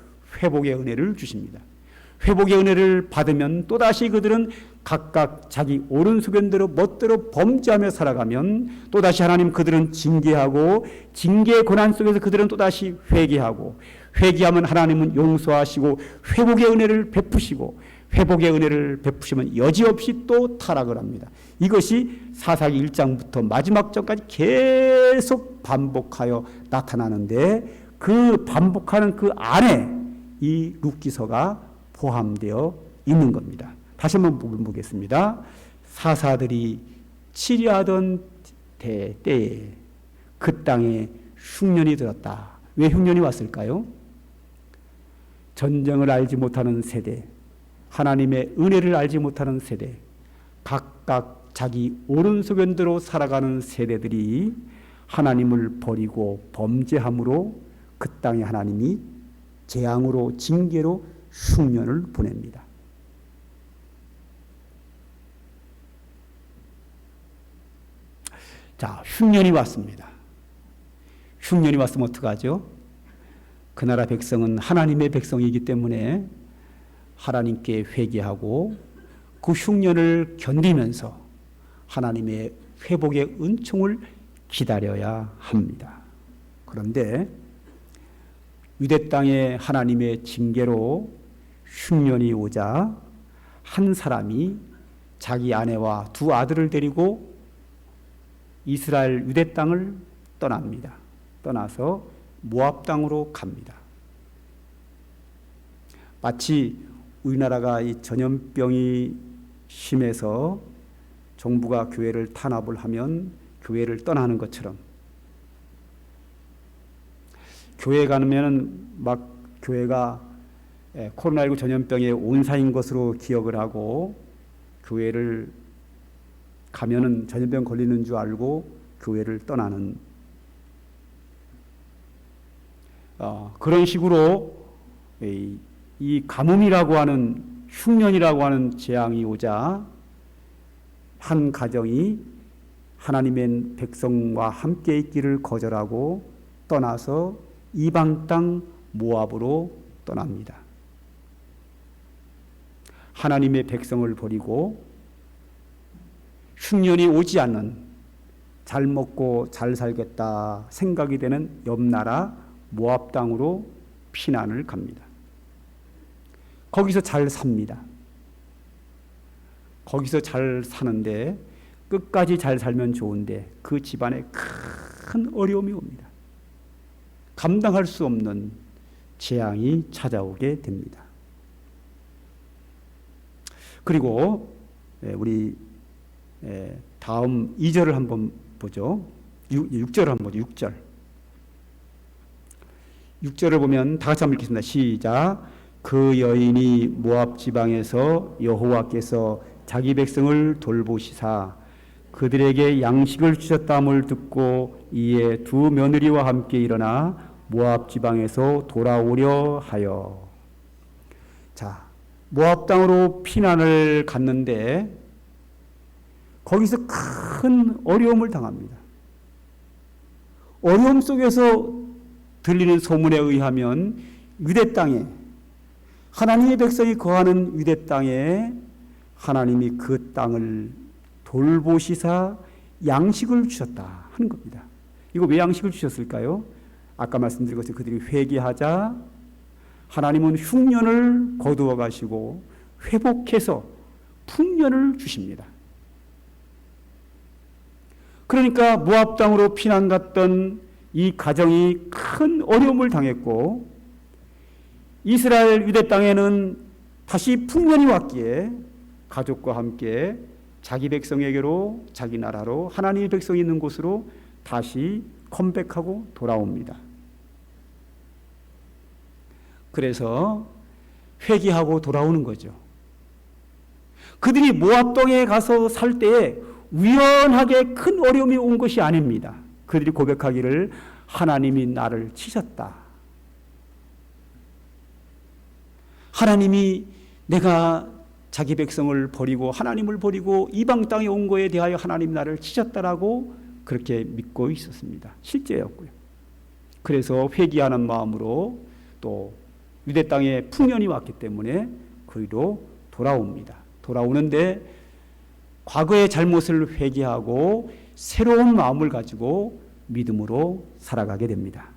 회복의 은혜를 주십니다. 회복의 은혜를 받으면 또다시 그들은 각각 자기 옳은 소견대로 멋대로 범죄하며 살아가면 또다시 하나님 그들은 징계하고 징계의 고난 속에서 그들은 또다시 회개하고 회개하면 하나님은 용서하시고 회복의 은혜를 베푸시고 회복의 은혜를 베푸시면 여지없이 또 타락을 합니다. 이것이 사사기 1장부터 마지막 절까지 계속 반복하여 나타나는데 그 반복하는 그 안에 이 룻기서가 포함되어 있는 겁니다. 다시 한번 보겠습니다. 사사들이 치리하던 때에 그 땅에 흉년이 들었다. 왜 흉년이 왔을까요? 전쟁을 알지 못하는 세대, 하나님의 은혜를 알지 못하는 세대, 각각 자기 옳은 소견대로 살아가는 세대들이 하나님을 버리고 범죄함으로 그 땅에 하나님이 재앙으로 징계로 흉년을 보냅니다. 자, 흉년이 왔습니다. 흉년이 왔으면 어떡하죠? 그 나라 백성은 하나님의 백성이기 때문에 하나님께 회개하고 그 흉년을 견디면서 하나님의 회복의 은총을 기다려야 합니다. 그런데 유대 땅에 하나님의 징계로 흉년이 오자 한 사람이 자기 아내와 두 아들을 데리고 이스라엘 유대 땅을 떠납니다. 떠나서 모압 땅으로 갑니다. 마치 우리나라가 이 전염병이 심해서 정부가 교회를 탄압을 하면 교회를 떠나는 것처럼 교회 가면은 막 교회가 코로나19 전염병의 온사인 것으로 기억을 하고 교회를 가면은 전염병 걸리는 줄 알고 교회를 떠나는 그런 식으로 이 가뭄이라고 하는 흉년이라고 하는 재앙이 오자 한 가정이 하나님의 백성과 함께 있기를 거절하고 떠나서 이방 땅 모압으로 떠납니다. 하나님의 백성을 버리고 흉년이 오지 않는 잘 먹고 잘 살겠다 생각이 되는 옆 나라 모압 땅으로 피난을 갑니다. 거기서 잘 삽니다. 거기서 잘 사는데 끝까지 잘 살면 좋은데 그 집안에 큰 어려움이 옵니다. 감당할 수 없는 재앙이 찾아오게 됩니다. 그리고 우리 다음 2절을 한번 보죠. 6절을 한번 보죠. 6절. 6절을 보면 다 같이 한번 읽겠습니다. 시작. 그 여인이 모압 지방에서 여호와께서 자기 백성을 돌보시사 그들에게 양식을 주셨다함을 듣고 이에 두 며느리와 함께 일어나 모압 지방에서 돌아오려 하여. 자, 모압 땅으로 피난을 갔는데 거기서 큰 어려움을 당합니다. 어려움 속에서 들리는 소문에 의하면 유대 땅에 하나님의 백성이 거하는 유대 땅에 하나님이 그 땅을 돌보시사 양식을 주셨다 하는 겁니다. 이거 왜 양식을 주셨을까요? 아까 말씀드린 것처럼 그들이 회개하자 하나님은 흉년을 거두어 가시고 회복해서 풍년을 주십니다. 그러니까 모압 땅으로 피난 갔던 이 가정이 큰 어려움을 당했고 이스라엘 유대 땅에는 다시 풍년이 왔기에 가족과 함께 자기 백성에게로 자기 나라로 하나님의 백성이 있는 곳으로 다시 컴백하고 돌아옵니다. 그래서 회개하고 돌아오는 거죠. 그들이 모압 땅에 가서 살 때에 우연하게 큰 어려움이 온 것이 아닙니다. 그들이 고백하기를 하나님이 나를 치셨다. 하나님이 내가 자기 백성을 버리고 하나님을 버리고 이방 땅에 온 거에 대하여 하나님 나를 치셨다라고 그렇게 믿고 있었습니다. 실제였고요. 그래서 회개하는 마음으로 또 유대 땅에 풍년이 왔기 때문에 그리로 돌아옵니다. 돌아오는데 과거의 잘못을 회개하고 새로운 마음을 가지고 믿음으로 살아가게 됩니다.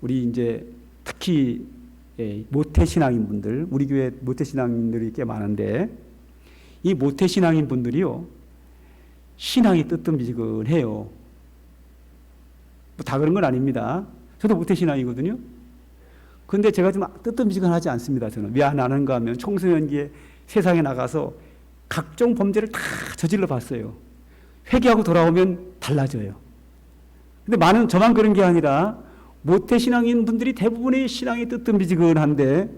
우리 이제 특히 모태신앙인 분들, 우리 교회 모태신앙인들이 꽤 많은데 이 모태신앙인 분들이요 신앙이 뜨뜻미지근해요. 뭐 다 그런 건 아닙니다. 저도 모태신앙이거든요. 근데 제가 좀 뜨뜻미지근하지 않습니다. 저는 왜 안 하는가 하면 청소년기에 세상에 나가서 각종 범죄를 다 저질러 봤어요. 회개하고 돌아오면 달라져요. 근데 저만 그런 게 아니라 모태신앙인 분들이 대부분의 신앙이 뜨뜻미지근한데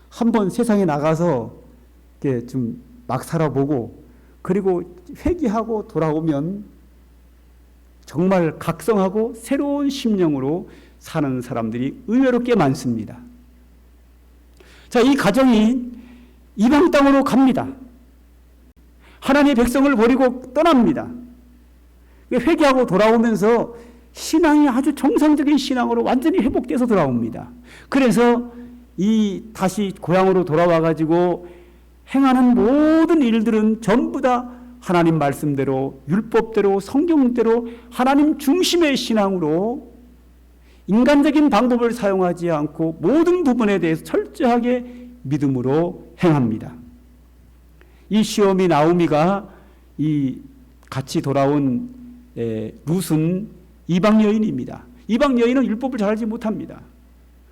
한번 세상에 나가서 이렇게 좀 막 살아보고 그리고 회개하고 돌아오면 정말 각성하고 새로운 심령으로 사는 사람들이 의외로 꽤 많습니다. 자, 이 가정이 이방 땅으로 갑니다. 하나님의 백성을 버리고 떠납니다. 회개하고 돌아오면서 신앙이 아주 정상적인 신앙으로 완전히 회복돼서 돌아옵니다. 그래서 다시 고향으로 돌아와 가지고 행하는 모든 일들은 전부 다 하나님 말씀대로 율법대로 성경대로 하나님 중심의 신앙으로 인간적인 방법을 사용하지 않고 모든 부분에 대해서 철저하게 믿음으로 행합니다. 이 시어미 나오미가 이 같이 돌아온 룻은 이방 여인입니다. 이방 여인은 율법을 잘 알지 못합니다.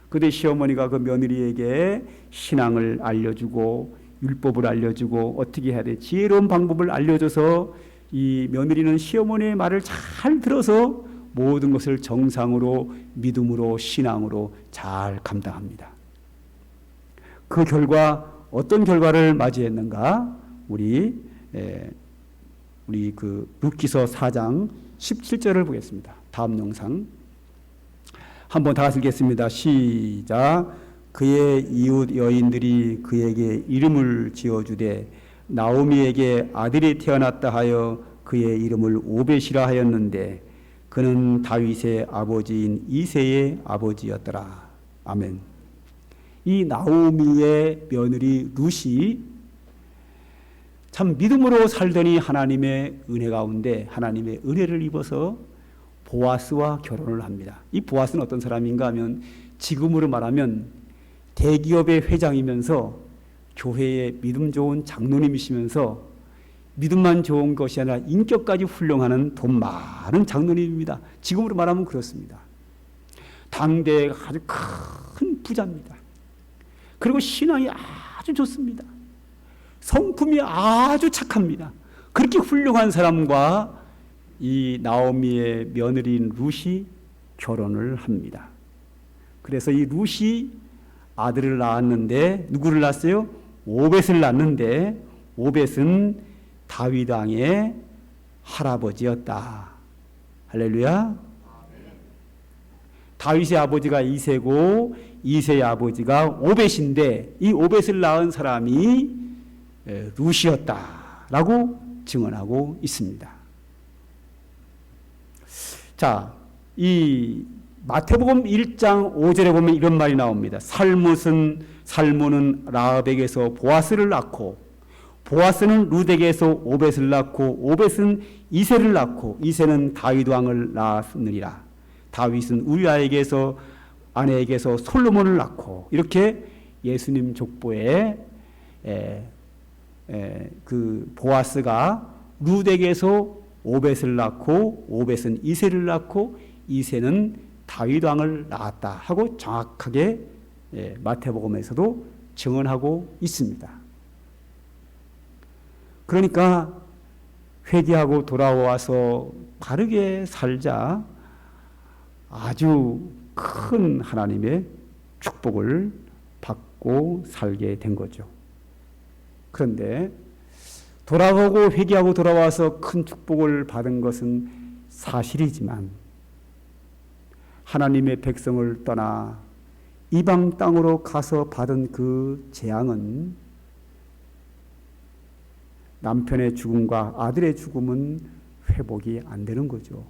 그때 시어머니가 그 며느리에게 신앙을 알려주고 율법을 알려주고 어떻게 해야 돼 지혜로운 방법을 알려줘서 이 며느리는 시어머니의 말을 잘 들어서 모든 것을 정상으로 믿음으로 신앙으로 잘 감당합니다. 그 결과 어떤 결과를 맞이했는가? 우리 그 룻기서 4장 17절을 보겠습니다. 다음 영상 한번 다 같이 읽겠습니다. 시작. 그의 이웃 여인들이 그에게 이름을 지어주되 나오미에게 아들이 태어났다 하여 그의 이름을 오벳이라 하였는데 그는 다윗의 아버지인 이새의 아버지였더라. 아멘. 이 나오미의 며느리 룻이 참 믿음으로 살더니 하나님의 은혜 가운데 하나님의 은혜를 입어서 보아스와 결혼을 합니다. 이 보아스는 어떤 사람인가 하면 지금으로 말하면 대기업의 회장이면서 교회의 믿음 좋은 장로님이시면서 믿음만 좋은 것이 아니라 인격까지 훌륭하는 돈 많은 장로님입니다. 지금으로 말하면 그렇습니다. 당대의 아주 큰 부자입니다. 그리고 신앙이 아주 좋습니다. 성품이 아주 착합니다. 그렇게 훌륭한 사람과 이 나오미의 며느리인 룻이 결혼을 합니다. 그래서 이 룻이 아들을 낳았는데 누구를 낳았어요? 오벳을 낳았는데 오벳은 다윗 왕의 할아버지였다. 할렐루야. 다윗의 아버지가 이새고 이새의 아버지가 오벳인데 이 오벳을 낳은 사람이 룻이었다라고 증언하고 있습니다. 자, 이 마태복음 1장 5절에 보면 이런 말이 나옵니다. 살몬은 라합에게서 보아스를 낳고 보아스는 룻에게서 오벳을 낳고 오벳은 이새를 낳고 이새는 다윗 왕을 낳았느니라. 다윗은 우리아에게서 아내에게서 솔로몬을 낳고 이렇게 예수님 족보에 그 보아스가 룻에게서 오벳을 낳고 오벳은 이새를 낳고 이새는 다윗 왕을 낳았다 하고 정확하게 마태복음에서도 증언하고 있습니다. 그러니까 회개하고 돌아와서 바르게 살자 아주 큰 하나님의 축복을 받고 살게 된 거죠. 그런데 돌아오고 회개하고 돌아와서 큰 축복을 받은 것은 사실이지만 하나님의 백성을 떠나 이방 땅으로 가서 받은 그 재앙은 남편의 죽음과 아들의 죽음은 회복이 안 되는 거죠.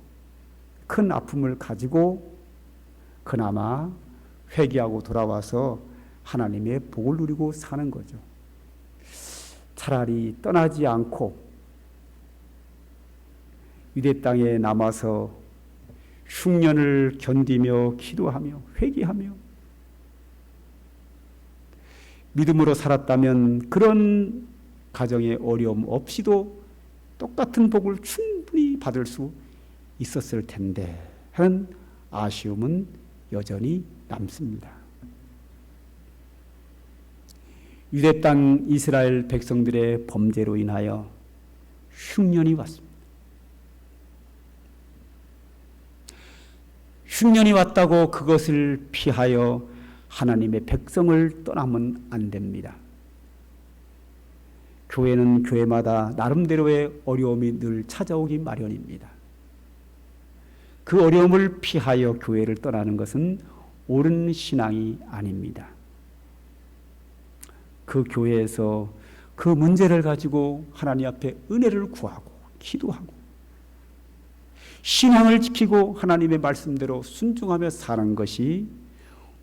큰 아픔을 가지고 그나마 회개하고 돌아와서 하나님의 복을 누리고 사는 거죠. 차라리 떠나지 않고 유대 땅에 남아서 흉년을 견디며 기도하며 회개하며 믿음으로 살았다면 그런 가정의 어려움 없이도 똑같은 복을 충분히 받을 수 있었을 텐데 하는 아쉬움은 여전히 남습니다. 유대 땅 이스라엘 백성들의 범죄로 인하여 흉년이 왔습니다. 흉년이 왔다고 그것을 피하여 하나님의 백성을 떠나면 안 됩니다. 교회는 교회마다 나름대로의 어려움이 늘 찾아오기 마련입니다. 그 어려움을 피하여 교회를 떠나는 것은 옳은 신앙이 아닙니다. 그 교회에서 그 문제를 가지고 하나님 앞에 은혜를 구하고 기도하고 신앙을 지키고 하나님의 말씀대로 순종하며 사는 것이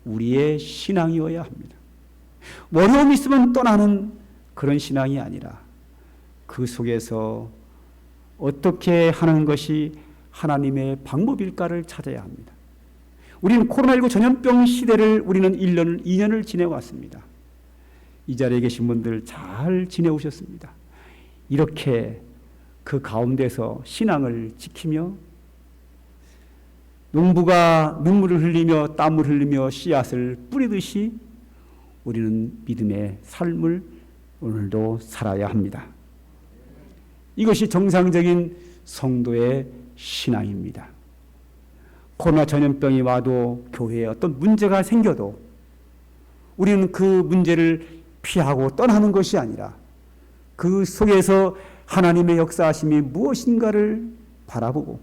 우리의 신앙이어야 합니다. 어려움이 있으면 떠나는 그런 신앙이 아니라 그 속에서 어떻게 하는 것이 하나님의 방법일까를 찾아야 합니다. 우리는 코로나19 전염병 시대를 우리는 1년, 2년을 지내왔습니다. 이 자리에 계신 분들 잘 지내오셨습니다. 이렇게 그 가운데서 신앙을 지키며 농부가 눈물을 흘리며 땀을 흘리며 씨앗을 뿌리듯이 우리는 믿음의 삶을 오늘도 살아야 합니다. 이것이 정상적인 성도의 신앙입니다. 코로나 전염병이 와도 교회에 어떤 문제가 생겨도 우리는 그 문제를 피하고 떠나는 것이 아니라 그 속에서 하나님의 역사하심이 무엇인가를 바라보고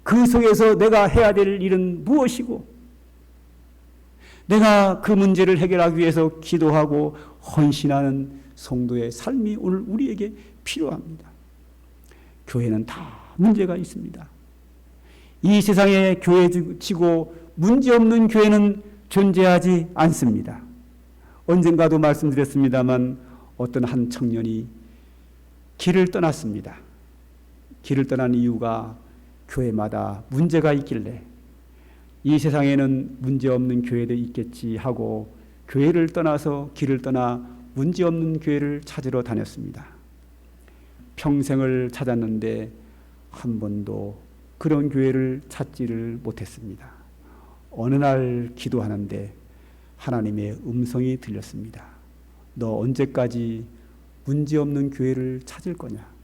그 속에서 내가 해야 될 일은 무엇이고 내가 그 문제를 해결하기 위해서 기도하고 헌신하는 성도의 삶이 오늘 우리에게 필요합니다. 교회는 다 문제가 있습니다. 이 세상에 교회치고 문제없는 교회는 존재하지 않습니다. 언젠가도 말씀드렸습니다만 어떤 한 청년이 길을 떠났습니다. 길을 떠난 이유가 교회마다 문제가 있길래 이 세상에는 문제없는 교회도 있겠지 하고 교회를 떠나서 길을 떠나 문제없는 교회를 찾으러 다녔습니다. 평생을 찾았는데 한 번도 그런 교회를 찾지를 못했습니다. 어느 날 기도하는데 하나님의 음성이 들렸습니다. 너 언제까지 문제없는 교회를 찾을 거냐?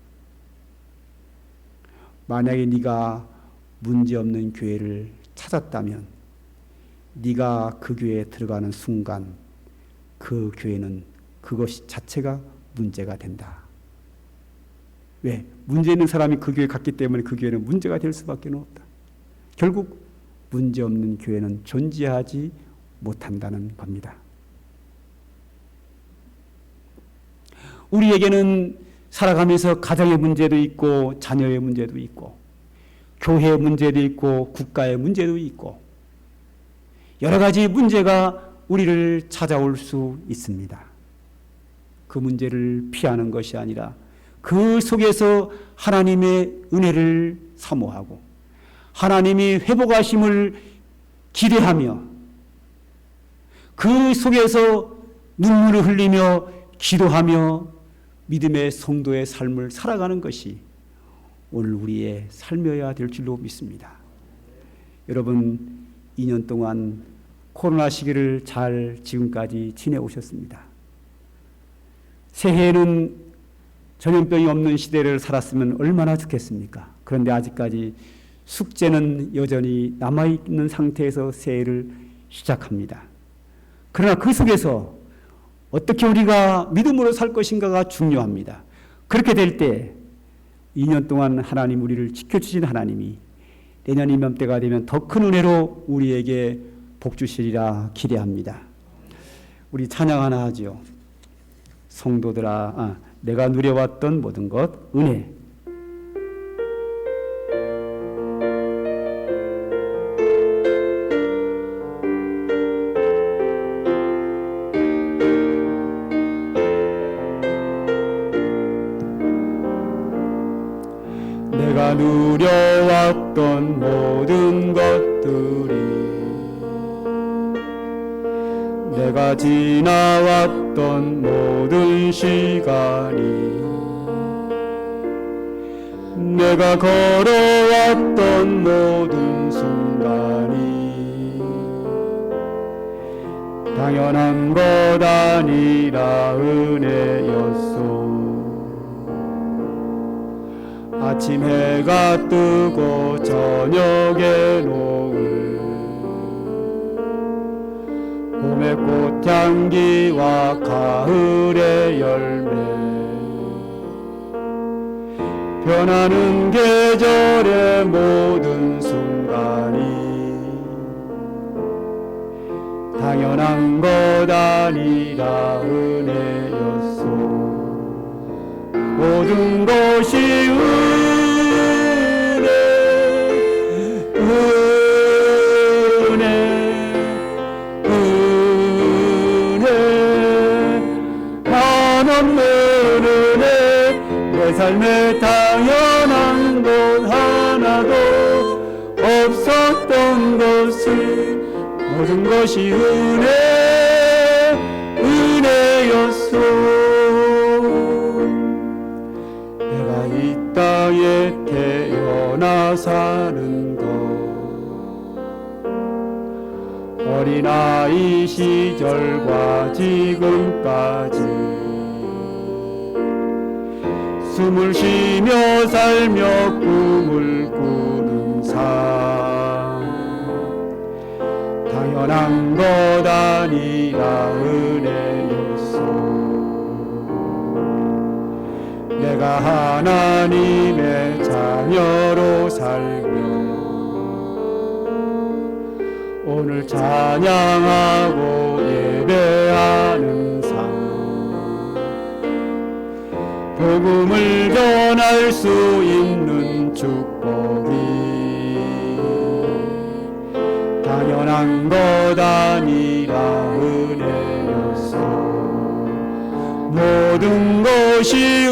만약에 네가 문제없는 교회를 찾았다면 네가 그 교회에 들어가는 순간 그 교회는 그것 자체가 문제가 된다. 왜? 문제 있는 사람이 그 교회에 갔기 때문에 그 교회는 문제가 될 수밖에 없다. 결국 문제없는 교회는 존재하지 못한다는 겁니다. 우리에게는 살아가면서 가정의 문제도 있고 자녀의 문제도 있고 교회의 문제도 있고 국가의 문제도 있고 여러 가지 문제가 우리를 찾아올 수 있습니다. 그 문제를 피하는 것이 아니라 그 속에서 하나님의 은혜를 사모하고 하나님이 회복하심을 기대하며 그 속에서 눈물을 흘리며 기도하며 믿음의 성도의 삶을 살아가는 것이 오늘 우리의 삶이어야 될 줄로 믿습니다. 여러분 2년 동안 코로나 시기를 잘 지금까지 지내오셨습니다. 새해에는 전염병이 없는 시대를 살았으면 얼마나 좋겠습니까? 그런데 아직까지 숙제는 여전히 남아있는 상태에서 새해를 시작합니다. 그러나 그 속에서 어떻게 우리가 믿음으로 살 것인가가 중요합니다. 그렇게 될 때 2년 동안 하나님 우리를 지켜주신 하나님이 내년 이맘때가 되면 더 큰 은혜로 우리에게 복 주시리라 기대합니다. 우리 찬양 하나 하지요. 성도들아, 내가 누려왔던 모든 것 은혜. 내가 누려왔던 모든 것들이 내가 지나왔던 모든 시간이 내가 걸어왔던 모든 순간이 당연한 것 아니라 은혜였소. 아침 해가 뜨고 저녁에 노을 봄의 꽃향기와 가을의 열매 변하는 계절의 모든 순간이 당연한 것 아니라 은혜였소. 모든 것이 한없는 은혜 내 내 삶에 당연한 것 하나도 없었던 것을 모든 것이 은혜였소. 내가 이 땅에 태어나 사는 것 어린아이 시절과 지금까지 숨을 쉬며 살며 꿈을 꾸는 삶 당연한 것 아니라 은혜였소. 내가 하나님의 자녀로 살며 오늘 찬양하고 예배하는 삶 복음을 전할 수 있는 축복이 당연한 것 아니라 은혜였소. 모든 것이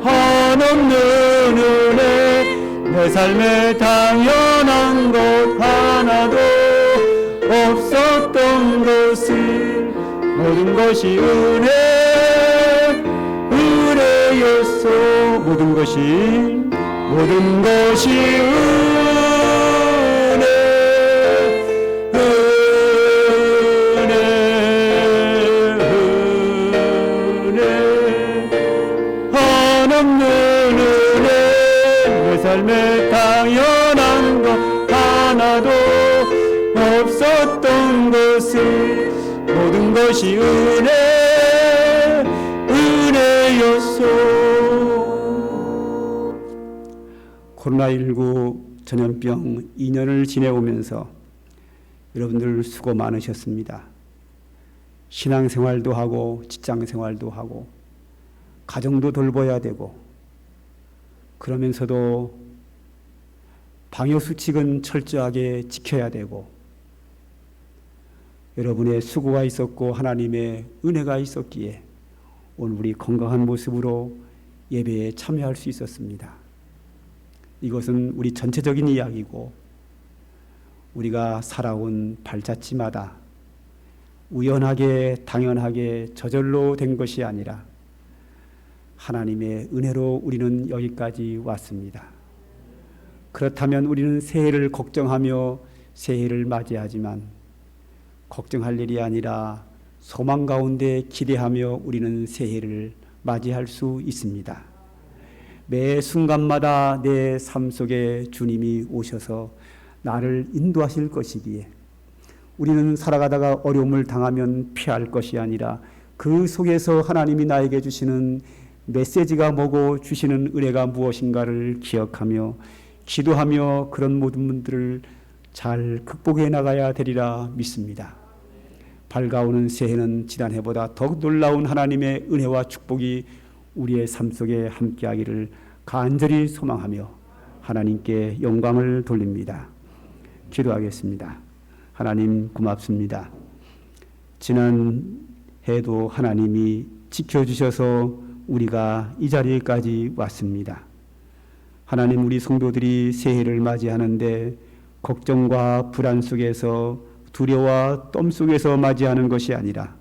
한없는 은혜 내 삶에 당연한 것 하나도 없었던 것을 모든 것이 은혜였소. 모든 것이 한없는 은혜 내 삶에 당연한 것 하나도 없었던 것을 모든 것이 은혜였소. 코로나19 전염병 2년을 지내오면서 여러분들 수고 많으셨습니다. 신앙생활도 하고 직장생활도 하고 가정도 돌봐야 되고 그러면서도 방역수칙은 철저하게 지켜야 되고 여러분의 수고가 있었고 하나님의 은혜가 있었기에 오늘 우리 건강한 모습으로 예배에 참여할 수 있었습니다. 이것은 우리 전체적인 이야기고 우리가 살아온 발자취마다 우연하게 당연하게 저절로 된 것이 아니라 하나님의 은혜로 우리는 여기까지 왔습니다. 그렇다면 우리는 새해를 걱정하며 새해를 맞이하지만 걱정할 일이 아니라 소망 가운데 기대하며 우리는 새해를 맞이할 수 있습니다. 매 순간마다 내 삶 속에 주님이 오셔서 나를 인도하실 것이기에 우리는 살아가다가 어려움을 당하면 피할 것이 아니라 그 속에서 하나님이 나에게 주시는 메시지가 뭐고 주시는 은혜가 무엇인가를 기억하며 기도하며 그런 모든 분들을 잘 극복해 나가야 되리라 믿습니다. 밝아오는 새해는 지난해보다 더욱 놀라운 하나님의 은혜와 축복이 우리의 삶 속에 함께하기를 간절히 소망하며 하나님께 영광을 돌립니다. 기도하겠습니다. 하나님 고맙습니다. 지난 해도 하나님이 지켜주셔서 우리가 이 자리까지 왔습니다. 하나님, 우리 성도들이 새해를 맞이하는데 걱정과 불안 속에서 두려워와 똠 속에서 맞이하는 것이 아니라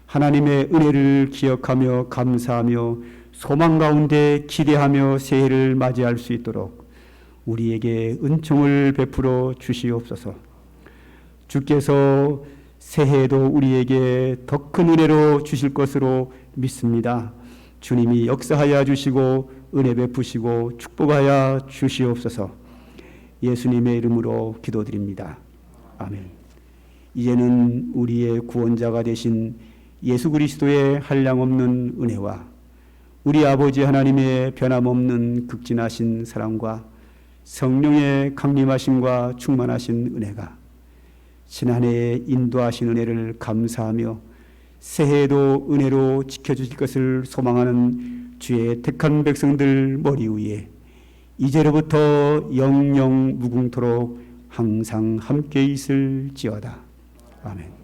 하나님의 은혜를 기억하며 감사하며 소망 가운데 기대하며 새해를 맞이할 수 있도록 우리에게 은총을 베풀어 주시옵소서. 주께서 새해에도 우리에게 더 큰 은혜로 주실 것으로 믿습니다. 주님이 역사하여 주시고 은혜 베푸시고 축복하여 주시옵소서. 예수님의 이름으로 기도드립니다. 아멘. 이제는 우리의 구원자가 되신 예수 그리스도의 한량없는 은혜와 우리 아버지 하나님의 변함없는 극진하신 사랑과 성령의 강림하심과 충만하신 은혜가 지난해에 인도하신 은혜를 감사하며 새해에도 은혜로 지켜주실 것을 소망하는 주의 택한 백성들 머리 위에 이제로부터 영영 무궁토록 항상 함께 있을지어다. 아멘.